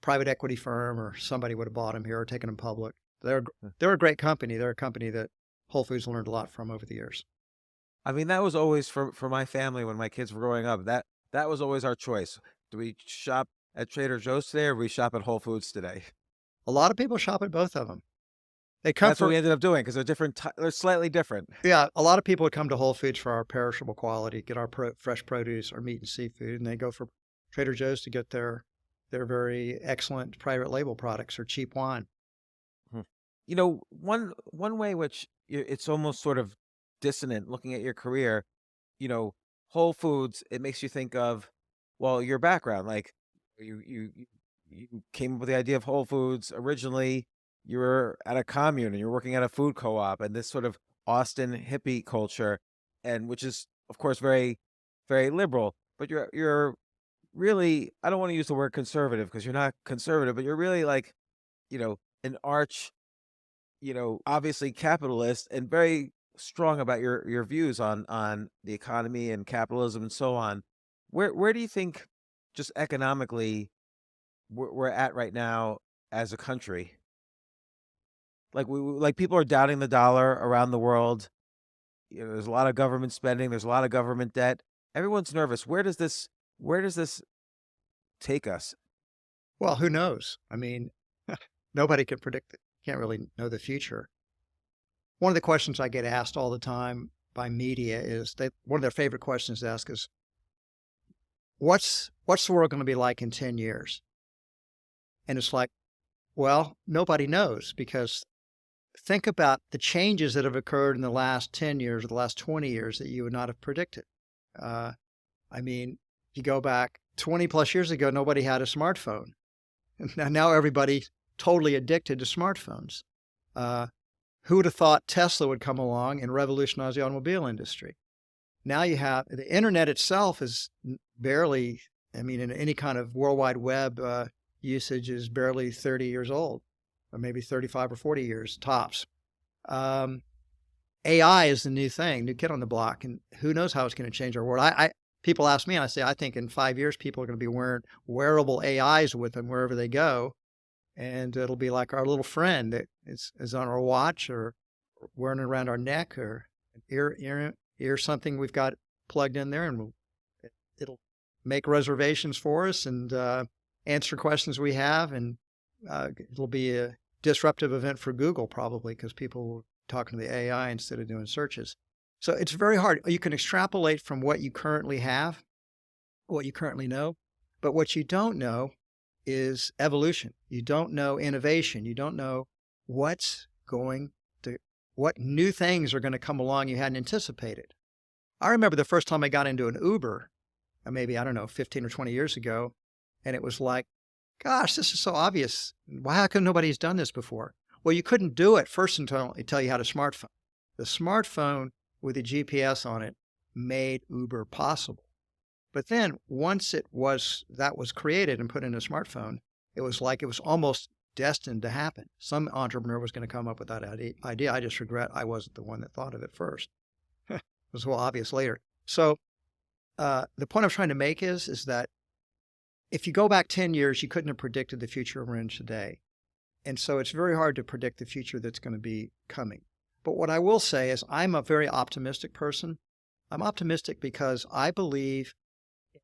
private equity firm or somebody would have bought them here or taken them public. They're a great company. They're a company that Whole Foods learned a lot from over the years. I mean, that was always for my family when my kids were growing up. That was always our choice. Do we shop at Trader Joe's today, or do we shop at Whole Foods today? A lot of people shop at both of them. They come That's what we ended up doing because they're different. They're slightly different. Yeah, a lot of people would come to Whole Foods for our perishable quality, get our fresh produce, our meat and seafood, and they go for Trader Joe's to get their very excellent private label products or cheap wine. One way which it's almost sort of dissonant looking at your career, Whole Foods, it makes you think of, well, your background. Like you came up with the idea of Whole Foods originally. You were at a commune and you're working at a food co-op, and this sort of Austin hippie culture, and which is of course very, very liberal. But you're really, I don't want to use the word conservative because you're not conservative, but you're really like, an arch, obviously capitalist, and very strong about your views on the economy and capitalism and so on. Where do you think, just economically, we're at right now as a country? Like people are doubting the dollar around the world. There's a lot of government spending. There's a lot of government debt. Everyone's nervous. Where does this take us? Well, who knows? I mean, nobody can predict it. Can't really know the future. One of the questions I get asked all the time by media is one of their favorite questions to ask is, what's the world going to be like in 10 years? And it's like, well, nobody knows, because think about the changes that have occurred in the last 10 years or the last 20 years that you would not have predicted. I mean, if you go back 20 plus years ago, nobody had a smartphone. Now everybody's totally addicted to smartphones. Who would have thought Tesla would come along and revolutionize the automobile industry? Now you have the internet itself is barely, in any kind of World Wide Web usage is barely 30 years old, or maybe 35 or 40 years tops. AI is the new thing, new kid on the block, and who knows how it's going to change our world. People ask me, and I say, I think in 5 years, people are going to be wearing wearable AIs with them wherever they go. And it'll be like our little friend that is on our watch or wearing it around our neck, or ear something we've got plugged in there, and it'll make reservations for us and answer questions we have. And it'll be a disruptive event for Google probably, because people will talking to the AI instead of doing searches. So it's very hard. You can extrapolate from what you currently have, what you currently know, but what you don't know is evolution. You don't know innovation. You don't know what's going to what new things are going to come along you hadn't anticipated. I remember the first time I got into an Uber, maybe, I don't know, 15 or 20 years ago, and it was like, gosh, this is so obvious. Why couldn't nobody's done this before? Well, you couldn't do it first until you had a smartphone. The smartphone with a GPS on it made Uber possible. But then once that was created and put in a smartphone, it was like it was almost destined to happen. Some entrepreneur was going to come up with that idea. I just regret I wasn't the one that thought of it first. It was well obvious later. So the point I'm trying to make is that if you go back 10 years, you couldn't have predicted the future we're in today. And so it's very hard to predict the future that's going to be coming. But what I will say is I'm a very optimistic person. I'm optimistic because I believe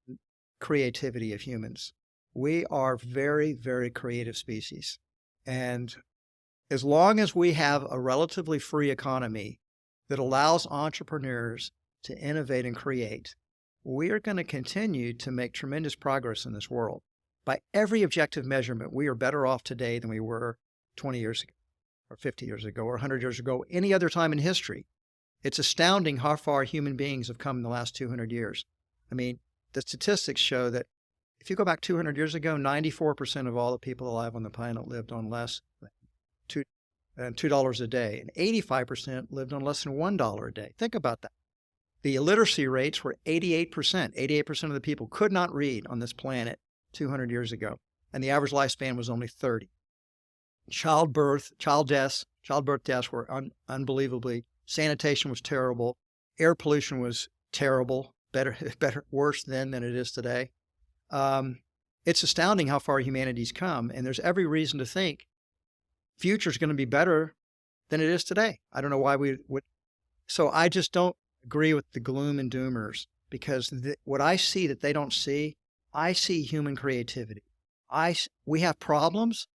in creativity of humans. We are very, very creative species. And as long as we have a relatively free economy that allows entrepreneurs to innovate and create, we are going to continue to make tremendous progress in this world. By every objective measurement, we are better off today than we were 20 years ago, or 50 years ago, or 100 years ago, any other time in history. It's astounding how far human beings have come in the last 200 years. I mean, the statistics show that if you go back 200 years ago, 94% of all the people alive on the planet lived on less than $2 a day, and 85% lived on less than $1 a day. Think about that. The illiteracy rates were 88%. 88% of the people could not read on this planet 200 years ago, and the average lifespan was only 30. Childbirth deaths were unbelievably. Sanitation was terrible. Air pollution was terrible. Worse then than it is today. It's astounding how far humanity's come, and there's every reason to think future's going to be better than it is today. I don't know why we would. So I just don't agree with the gloom and doomers, because what I see that they don't see, I see human creativity. We have problems.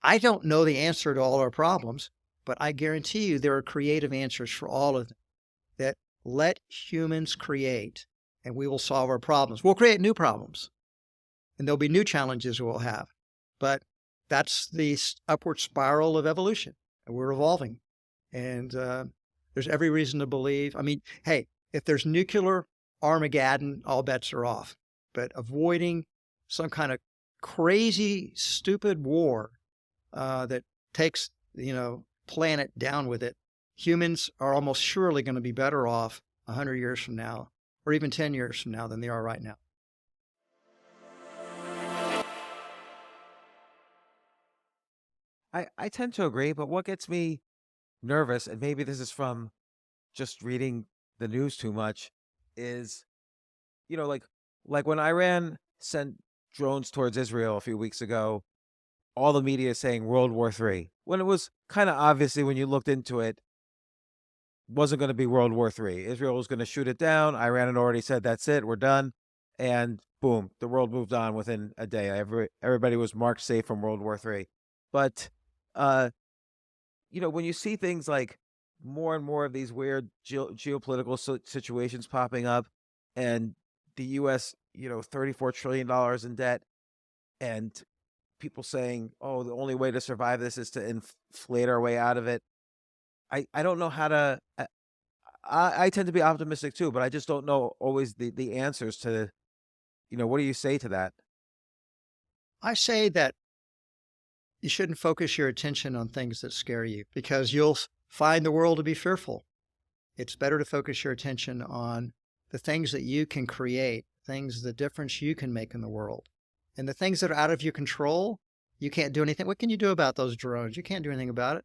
I don't know the answer to all our problems, but I guarantee you there are creative answers for all of them. That let humans create, and we will solve our problems. We'll create new problems, and there'll be new challenges we'll have. But that's the upward spiral of evolution, and we're evolving. And there's every reason to believe. I mean, hey, if there's nuclear Armageddon, all bets are off. But avoiding some kind of crazy, stupid war that takes, planet down with it, humans are almost surely going to be better off 100 years from now, or even 10 years from now than they are right now. I tend to agree, but what gets me nervous, and maybe this is from just reading the news too much, is, like when Iran sent drones towards Israel a few weeks ago, all the media is saying World War III, when it was kind of obviously, when you looked into it, wasn't going to be World War III. Israel was going to shoot it down. Iran had already said, that's it, we're done. And boom, the world moved on within a day. Everybody was marked safe from World War III. But, when you see things like more and more of these weird geopolitical situations popping up, and the U.S., $34 trillion in debt, and people saying, oh, the only way to survive this is to inflate our way out of it. I don't know how to, I tend to be optimistic too, but I just don't know always the answers to, what do you say to that? I say that you shouldn't focus your attention on things that scare you, because you'll find the world to be fearful. It's better to focus your attention on the things that you can create, the difference you can make in the world. And the things that are out of your control, you can't do anything. What can you do about those drones? You can't do anything about it.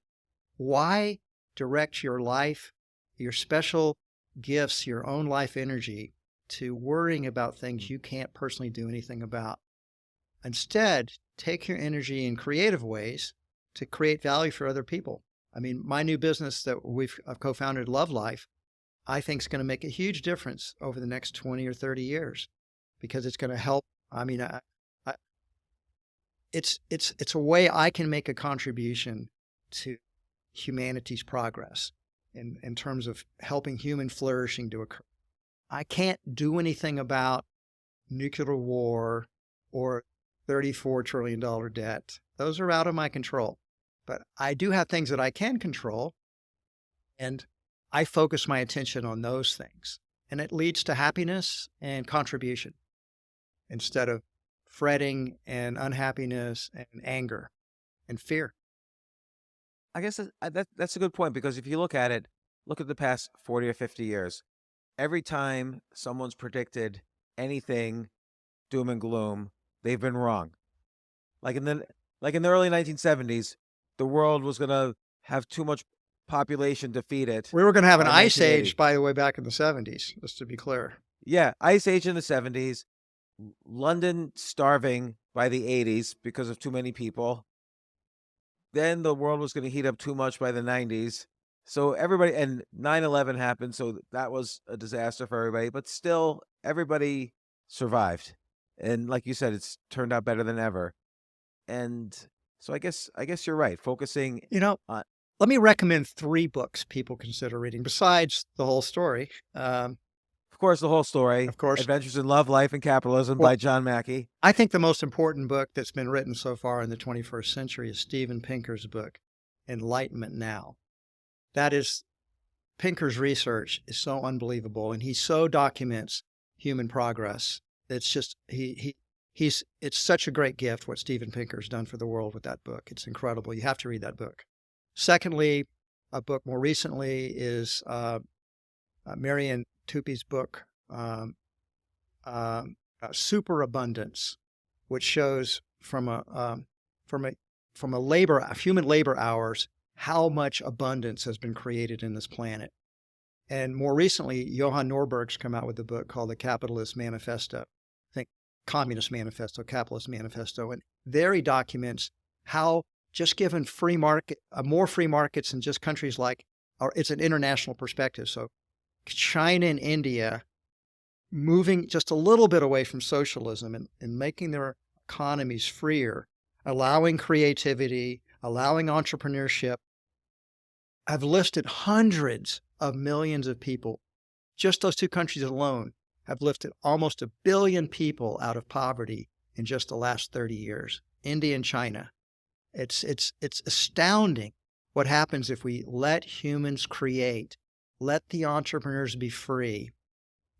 Why direct your life, your special gifts, your own life energy to worrying about things you can't personally do anything about? Instead, take your energy in creative ways to create value for other people. I mean, my new business that I've co-founded, Love Life, I think is going to make a huge difference over the next 20 or 30 years, because it's going to help. I mean, it's a way I can make a contribution to humanity's progress in terms of helping human flourishing to occur. I can't do anything about nuclear war or $34 trillion debt. Those are out of my control. But I do have things that I can control. And I focus my attention on those things. And it leads to happiness and contribution instead of fretting and unhappiness and anger and fear. I guess that's a good point, because if you look at it, look at the past 40 or 50 years. Every time someone's predicted anything doom and gloom, they've been wrong. Like in the early 1970s, the world was going to have too much population to feed it. We were going to have an by ice 1980. age, by the way, back in the 70s, just to be clear. Yeah, ice age in the 70s, London starving by the 80s because of too many people. Then the world was going to heat up too much by the 90s. So everybody, and 9/11 happened, so that was a disaster for everybody, but still everybody survived. And like you said, it's turned out better than ever. And so I guess you're right, focusing You know, on let me recommend 3 books people consider reading besides the whole story. of course the whole story, Of course. Adventures in Love, Life and Capitalism Well- by John Mackey. I think the most important book that's been written so far in the 21st century is Steven Pinker's book, Enlightenment Now. That is, Pinker's research is so unbelievable, and he so documents human progress. It's just, it's such a great gift what Steven Pinker's done for the world with that book. It's incredible. You have to read that book. Secondly, a book more recently is Marian Tupi's book, Superabundance, which shows from human labor hours how much abundance has been created in this planet. And more recently, Johan Norberg's come out with a book called The Capitalist Manifesto. I think Communist Manifesto, Capitalist Manifesto. And there he documents how just given free market, more free markets in just countries like, or it's an international perspective. So China and India moving just a little bit away from socialism and making their economies freer, allowing creativity, allowing entrepreneurship. I've listed hundreds of millions of people. Just those 2 countries alone have lifted almost 1 billion people out of poverty in just the last 30 years. India and China. It's astounding what happens if we let humans create, let the entrepreneurs be free.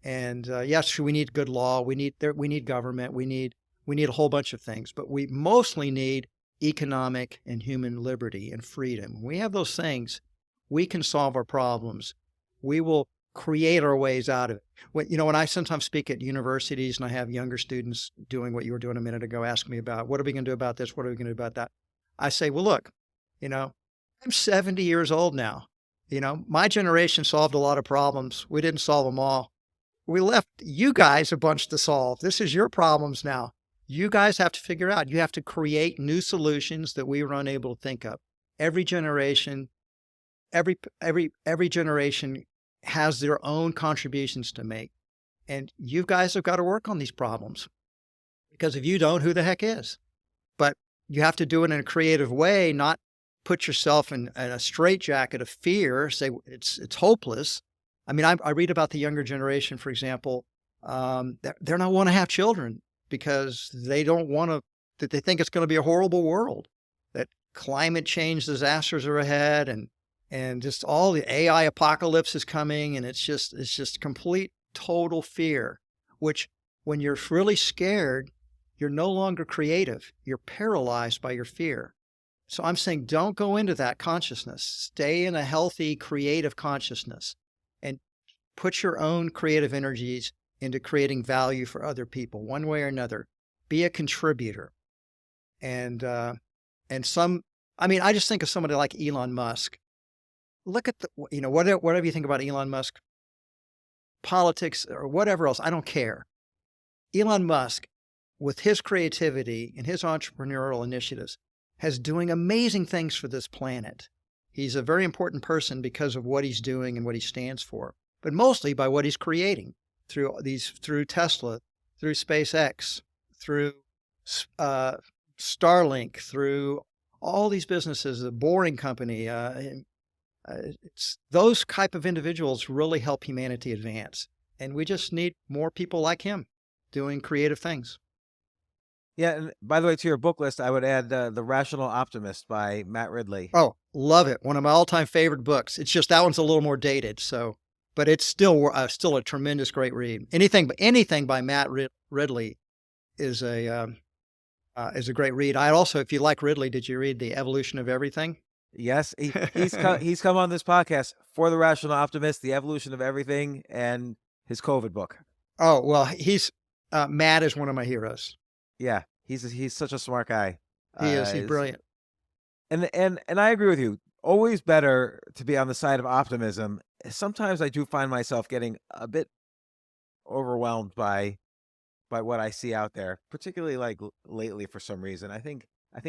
And yes, we need good law. We need government. We need a whole bunch of things, but we mostly need economic and human liberty and freedom. When we have those things, we can solve our problems. We will create our ways out of it. When I sometimes speak at universities and I have younger students doing what you were doing a minute ago, ask me about what are we going to do about this? What are we going to do about that? I say, well, look, I'm 70 years old now. My generation solved a lot of problems. We didn't solve them all. We left you guys a bunch to solve. This is your problems now. You guys have to figure out. You have to create new solutions that we were unable to think of. Every generation has their own contributions to make. And you guys have got to work on these problems. Because if you don't, who the heck is? But you have to do it in a creative way, not put yourself in a straitjacket of fear, say it's hopeless. I mean, I read about the younger generation, for example, they're not want to have children because they don't want to, that they think it's going to be a horrible world, that climate change disasters are ahead and just all the AI apocalypse is coming. And it's just complete, total fear, which when you're really scared, you're no longer creative. You're paralyzed by your fear. So I'm saying don't go into that consciousness. Stay in a healthy, creative consciousness and put your own creative energies into creating value for other people, one way or another. Be a contributor. I just think of somebody like Elon Musk. Look at whatever you think about Elon Musk, politics or whatever else, I don't care. Elon Musk, with his creativity and his entrepreneurial initiatives, has doing amazing things for this planet. He's a very important person because of what he's doing and what he stands for, but mostly by what he's creating through Tesla, through SpaceX, through Starlink, through all these businesses, the Boring Company. It's those type of individuals really help humanity advance. And we just need more people like him doing creative things. Yeah, and by the way, to your book list, I would add The Rational Optimist by Matt Ridley. Oh, love it. One of my all-time favorite books. It's just that one's a little more dated, so but it's still a tremendous great read. Anything by Matt Ridley is a great read. I also, if you like Ridley, did you read The Evolution of Everything? Yes, he's come on this podcast for The Rational Optimist, The Evolution of Everything, and his COVID book. Oh, well, Matt is one of my heroes. Yeah, he's such a smart guy. He is. He's brilliant. And I agree with you. Always better to be on the side of optimism. Sometimes I do find myself getting a bit overwhelmed by what I see out there, particularly like lately for some reason. I think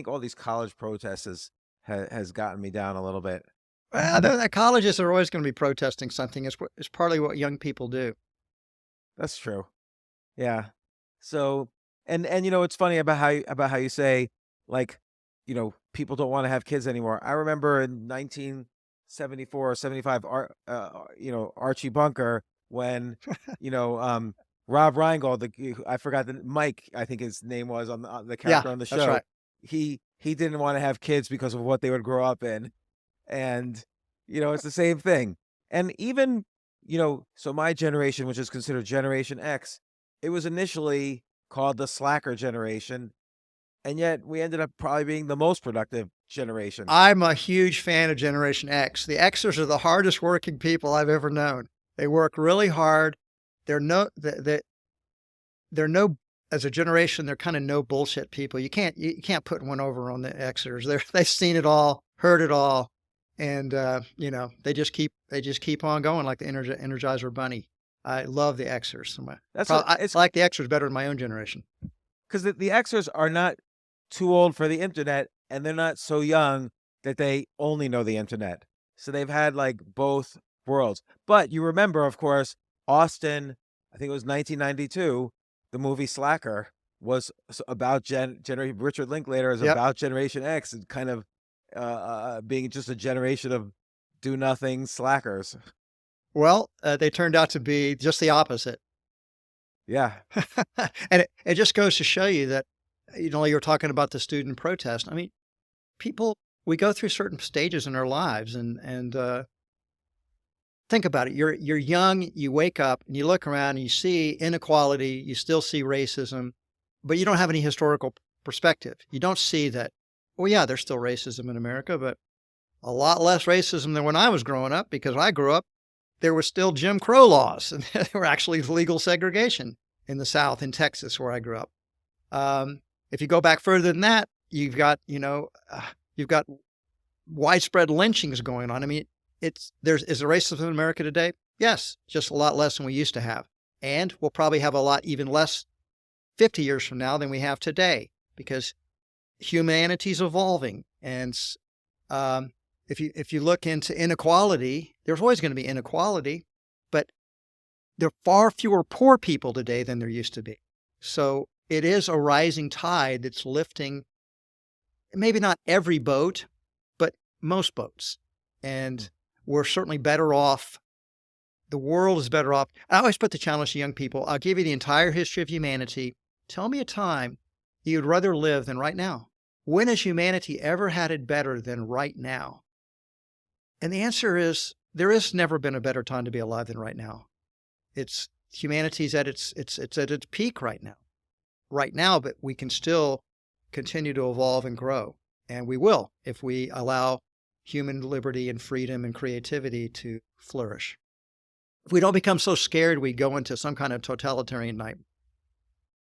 all these college protests has gotten me down a little bit. Well, the colleges are always going to be protesting something. It's partly what young people do. That's true. Yeah. So and it's funny about how you say like people don't want to have kids anymore. I remember in 1974 or 75, Archie Bunker when Rob Reingold, I forgot Mike, I think his name was on the character on the show. That's right. He didn't want to have kids because of what they would grow up in, and it's the same thing. And even so my generation, which is considered Generation X, it was initially called the slacker generation, and yet we ended up probably being the most productive generation. I'm a huge fan of Generation X. The Xers are the hardest working people I've ever known. They work really hard. They're as a generation, they're kind of no bullshit people. You can't put one over on the Xers. They've seen it all, heard it all, and they just keep on going like the Energizer Bunny. I love the Xers. I like the Xers better than my own generation. Because the Xers are not too old for the internet, and they're not so young that they only know the internet. So they've had like both worlds. But you remember, of course, Austin, I think it was 1992, the movie Slacker was about Richard Linklater is Yep. about Generation X and kind of being just a generation of do-nothing slackers. Well, they turned out to be just the opposite. Yeah. And it just goes to show you that, you were talking about the student protest. I mean, we go through certain stages in our lives and think about it. You're young, you wake up and you look around and you see inequality, you still see racism, but you don't have any historical perspective. You don't see that, well, yeah, there's still racism in America, but a lot less racism than when I was growing up, because when I grew up, there were still Jim Crow laws and there were actually legal segregation in the South, in Texas, where I grew up. If you go back further than that, you've got widespread lynchings going on. I mean, is there racism in America today? Yes, just a lot less than we used to have. And we'll probably have a lot even less 50 years from now than we have today, because humanity's evolving. And if you look into inequality, there's always going to be inequality, but there are far fewer poor people today than there used to be. So it is a rising tide that's lifting, maybe not every boat, but most boats. And we're certainly better off. The world is better off. I always put the challenge to young people. I'll give you the entire history of humanity. Tell me a time you'd rather live than right now. When has humanity ever had it better than right now? And the answer is, there has never been a better time to be alive than right now. Humanity's at its peak right now, but we can still continue to evolve and grow. And we will, if we allow human liberty and freedom and creativity to flourish. If we don't become so scared, we go into some kind of totalitarian nightmare.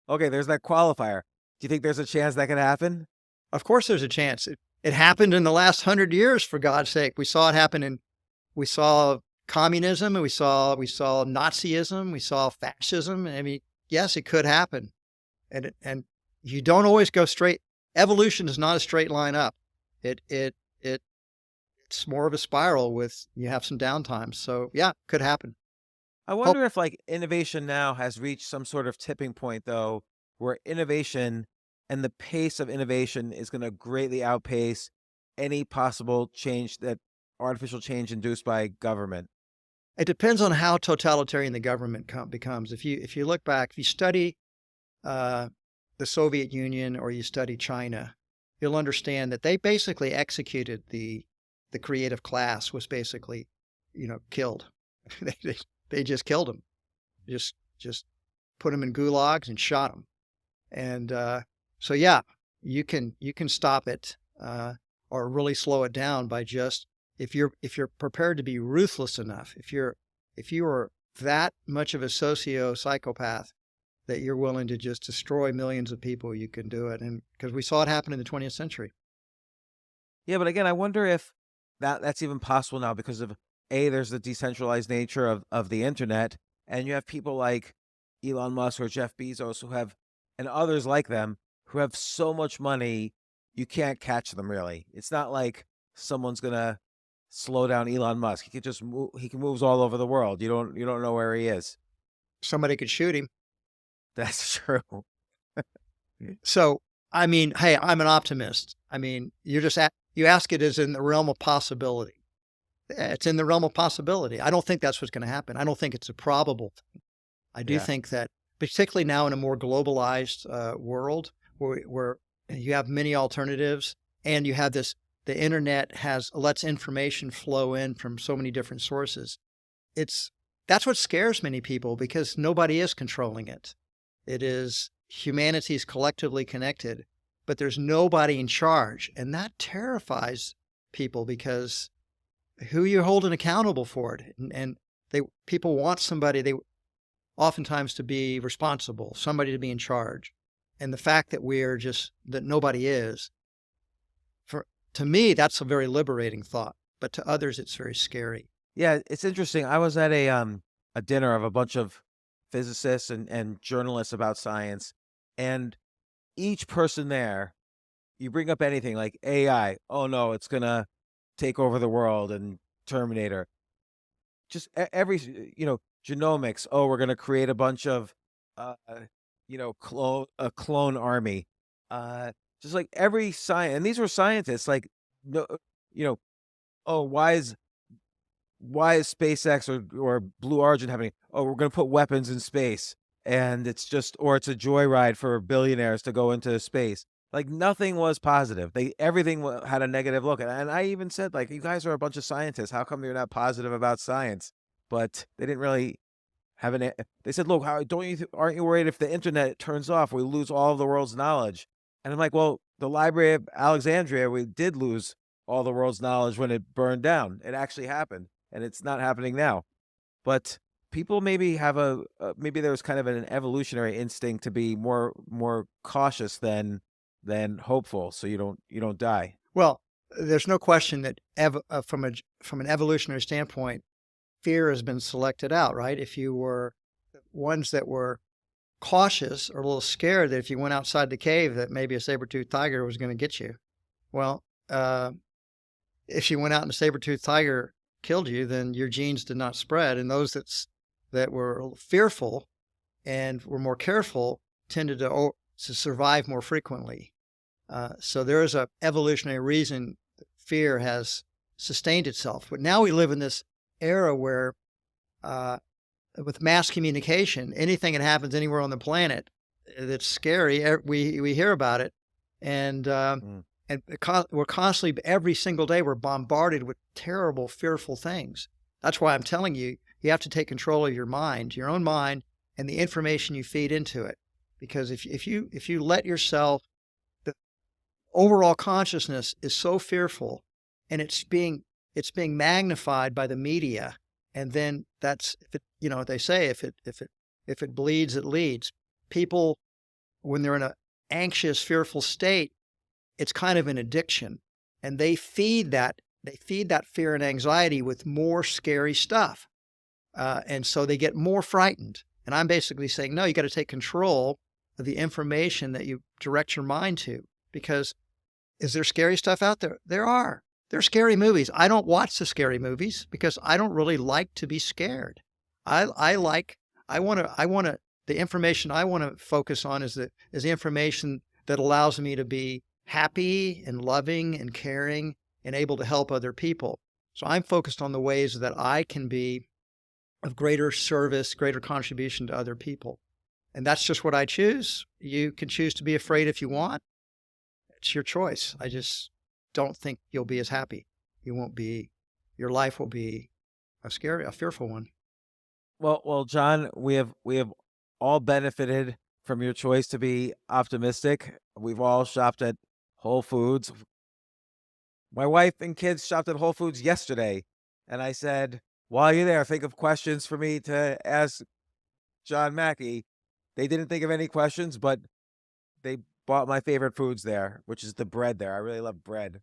Okay, there's that qualifier. Do you think there's a chance that could happen? Of course there's a chance. It happened in the last 100 years, for God's sake. We saw it happen we saw communism, and we saw Nazism, we saw fascism. I mean, yes, it could happen. And you don't always go straight. Evolution is not a straight line up. It's more of a spiral with, you have some downtime. So yeah, could happen. I wonder if like innovation now has reached some sort of tipping point, though, where innovation and the pace of innovation is going to greatly outpace any possible artificial change induced by government. It depends on how totalitarian the government becomes. If you look back, if you study the Soviet Union or you study China, you'll understand that they basically executed the creative class was basically, killed. They just killed them. Just put them in gulags and shot them. And so yeah, you can stop it or really slow it down by just if you're prepared to be ruthless enough. If you are that much of a psychopath that you're willing to just destroy millions of people, you can do it. And because we saw it happen in the 20th century. Yeah, but again, I wonder if that's even possible now because of there's the decentralized nature of the internet, and you have people like Elon Musk or Jeff Bezos who have, and others like them who have so much money, you can't catch them really. It's not like someone's gonna slow down Elon Musk. He could just move. He can moves all over the world. You don't know where he is. Somebody could shoot him. That's true. So, I mean, hey, I'm an optimist. I mean, you ask it as in the realm of possibility. It's in the realm of possibility. I don't think that's what's going to happen. I don't think it's a probable thing. I do think that, particularly now in a more globalized world where you have many alternatives and you have the internet lets information flow in from so many different sources. That's what scares many people because nobody is controlling it. It is humanity's collectively connected, but there's nobody in charge. And that terrifies people because who are you holding accountable for it? And people want somebody oftentimes to be responsible, somebody to be in charge. And the fact that that nobody is, to me, that's a very liberating thought. But to others, it's very scary. Yeah, it's interesting. I was at a dinner of a bunch of physicists and journalists about science, and each person there, you bring up anything like AI, oh no, it's gonna take over the world, and Terminator. Just every genomics. Oh, we're gonna create a bunch of a clone army. Just like every science, and these were scientists. Like no, oh, why is SpaceX or Blue Origin happening? Oh, we're going to put weapons in space, and it's a joyride for billionaires to go into space. Like nothing was positive. Everything had a negative look. And I even said, like, you guys are a bunch of scientists. How come you're not positive about science? But they didn't really have they said, look, aren't you worried if the internet turns off, we lose all of the world's knowledge? And I'm like, well, the Library of Alexandria, we did lose all the world's knowledge when it burned down. It actually happened. And it's not happening now. But people maybe have maybe there was kind of an evolutionary instinct to be more cautious than hopeful, so you don't die. Well, there's no question that from an evolutionary standpoint, fear has been selected out, right? If you were ones that were cautious or a little scared that if you went outside the cave that maybe a saber-toothed tiger was going to get you. Well, if you went out and a saber-toothed tiger killed you, then your genes did not spread. And those that were fearful and were more careful tended to survive more frequently. So there is a evolutionary reason fear has sustained itself. But now we live in this era where with mass communication, anything that happens anywhere on the planet that's scary, we hear about it. And we're constantly, every single day, we're bombarded with terrible, fearful things. That's why I'm telling you, you have to take control of your mind, your own mind, and the information you feed into it. Because if you let yourself, the overall consciousness is so fearful, and it's being magnified by the media, and then that's they say if it bleeds, it leads. People, when they're in an anxious, fearful state, it's kind of an addiction, and they feed that fear and anxiety with more scary stuff, and so they get more frightened. And I'm basically saying, no, you got to take control of the information that you direct your mind to. Because is there scary stuff out there? There are. There are scary movies. I don't watch the scary movies because I don't really like to be scared. The information I want to focus on is the information that allows me to be happy and loving and caring and able to help other people. So I'm focused on the ways that I can be of greater service, greater contribution to other people. And that's just what I choose. You can choose to be afraid if you want. It's your choice. I just don't think you'll be as happy. You won't be, your life will be a fearful one. Well, John, we have all benefited from your choice to be optimistic. We've all shopped at Whole Foods. My wife and kids shopped at Whole Foods yesterday, and I said, while you're there, think of questions for me to ask John Mackey. They didn't think of any questions, but they bought my favorite foods there, which is the bread there. I really love bread.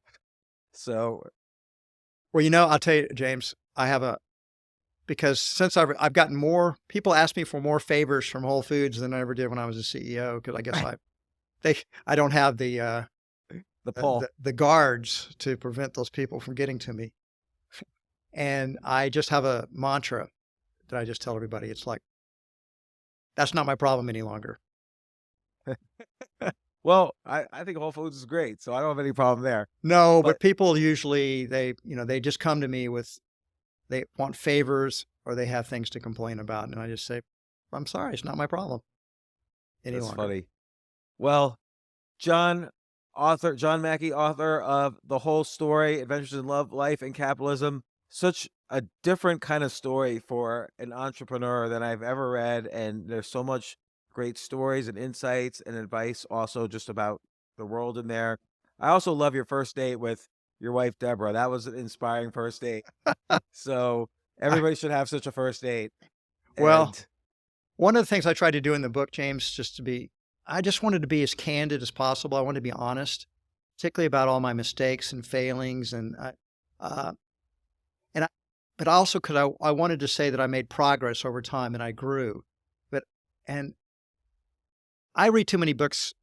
So, Well, I'll tell you, James, because since I've gotten more, people ask me for more favors from Whole Foods than I ever did when I was a CEO. Because I guess I don't have the pull. the guards to prevent those people from getting to me. And I just have a mantra that I just tell everybody. It's like, that's not my problem any longer. Well, I think Whole Foods is great, so I don't have any problem there. No, But but people usually, they just come to me they want favors or they have things to complain about. And I just say, I'm sorry, it's not my problem any that's longer. funny. Well, John Mackey, author of The Whole Story, Adventures in Love, Life, and Capitalism. Such a different kind of story for an entrepreneur than I've ever read. And there's so much great stories and insights and advice also just about the world in there. I also love your first date with your wife, Deborah. That was an inspiring first date. So everybody should have such a first date. Well, And one of the things I tried to do in the book, James, I just wanted to be as candid as possible. I wanted to be honest, particularly about all my mistakes and failings. But also because I wanted to say that I made progress over time and I grew. And I read too many books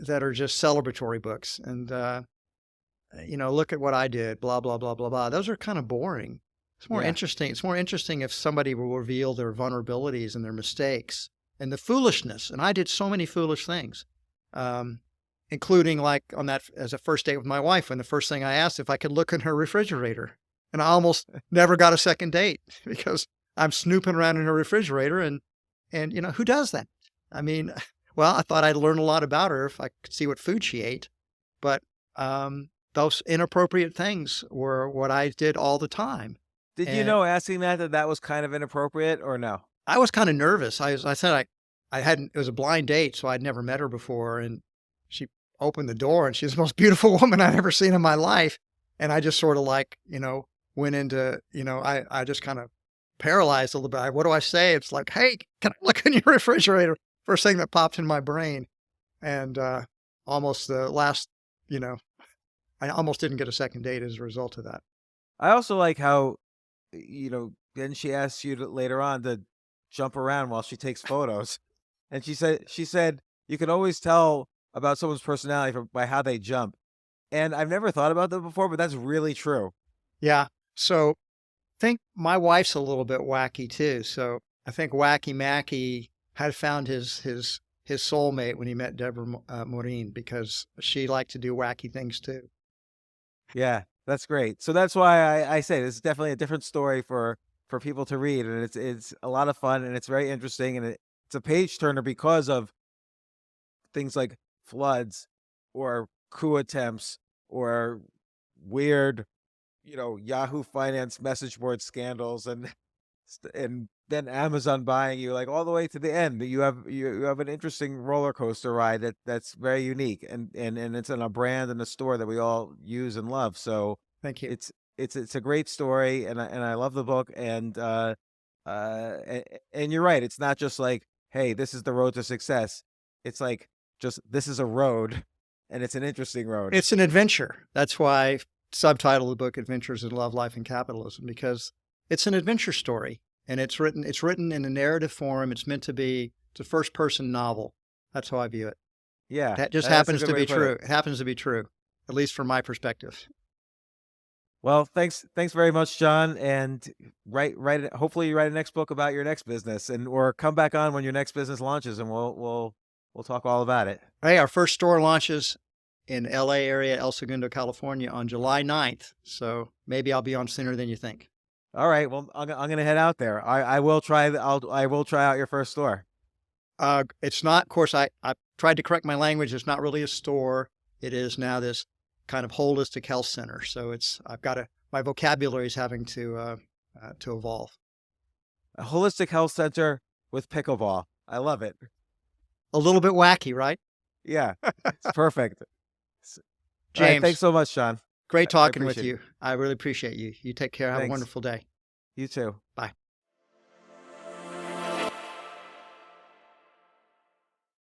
that are just celebratory books and, look at what I did, blah, blah, blah, blah, blah. Those are kind of boring. It's more interesting. It's more interesting if somebody will reveal their vulnerabilities and their mistakes and the foolishness. And I did so many foolish things, including like on that as a first date with my wife, when the first thing I asked if I could look in her refrigerator. And I almost never got a second date because I'm snooping around in her refrigerator and who does that? I mean, well, I thought I'd learn a lot about her if I could see what food she ate, but those inappropriate things were what I did all the time. did you know asking that was kind of inappropriate or no? I was kind of nervous. I said I hadn't. It was a blind date, so I'd never met her before, and she opened the door, and she's the most beautiful woman I'd ever seen in my life. And I just sort of went into I just kind of paralyzed a little bit. What do I say? It's like, hey, can I look in your refrigerator? First thing that popped in my brain, and almost the last, I almost didn't get a second date as a result of that. I also like how, then she asks you later on to jump around while she takes photos. And she said, you can always tell about someone's personality by how they jump. And I've never thought about that before, but that's really true. Yeah. So I think my wife's a little bit wacky too. So I think Wacky Mackey had found his soulmate when he met Deborah Maureen, because she liked to do wacky things too. Yeah, that's great. So that's why I say this is definitely a different story for people to read. And it's a lot of fun and it's very interesting. And it's a page turner because of things like floods or coup attempts or weird, Yahoo Finance message board scandals and then Amazon buying you, like all the way to the end. You have an interesting roller coaster ride that's very unique and it's in a brand and a store that we all use and love. So Thank you. it's a great story and I love the book and you're right. It's not just like, hey, this is the road to success. It's like just this is a road and it's an interesting road. It's an adventure. That's why I subtitled the book Adventures in Love, Life, and Capitalism, because it's an adventure story and it's written in a narrative form. It's meant to be, it's a first person novel. That's how I view it. Yeah. That just that's a happens good to way be put true. it. It happens to be true, at least from my perspective. Well, thanks very much, John. And hopefully you write a next book about your next business or come back on when your next business launches and we'll talk all about it. Hey, our first store launches in LA area, El Segundo, California on July 9th. So maybe I'll be on sooner than you think. All right. Well, I'm going to head out there. I will try out your first store. It's not, of course, I tried to correct my language. It's not really a store. It is now this kind of holistic health center. So my vocabulary is having to evolve. A holistic health center with pickleball. I love it. A little bit wacky, right? Yeah, it's perfect. All right, James, thanks so much, Sean. great I talking with appreciate you. I really appreciate you. You take care. Have a Thanks. wonderful day. You too. Bye.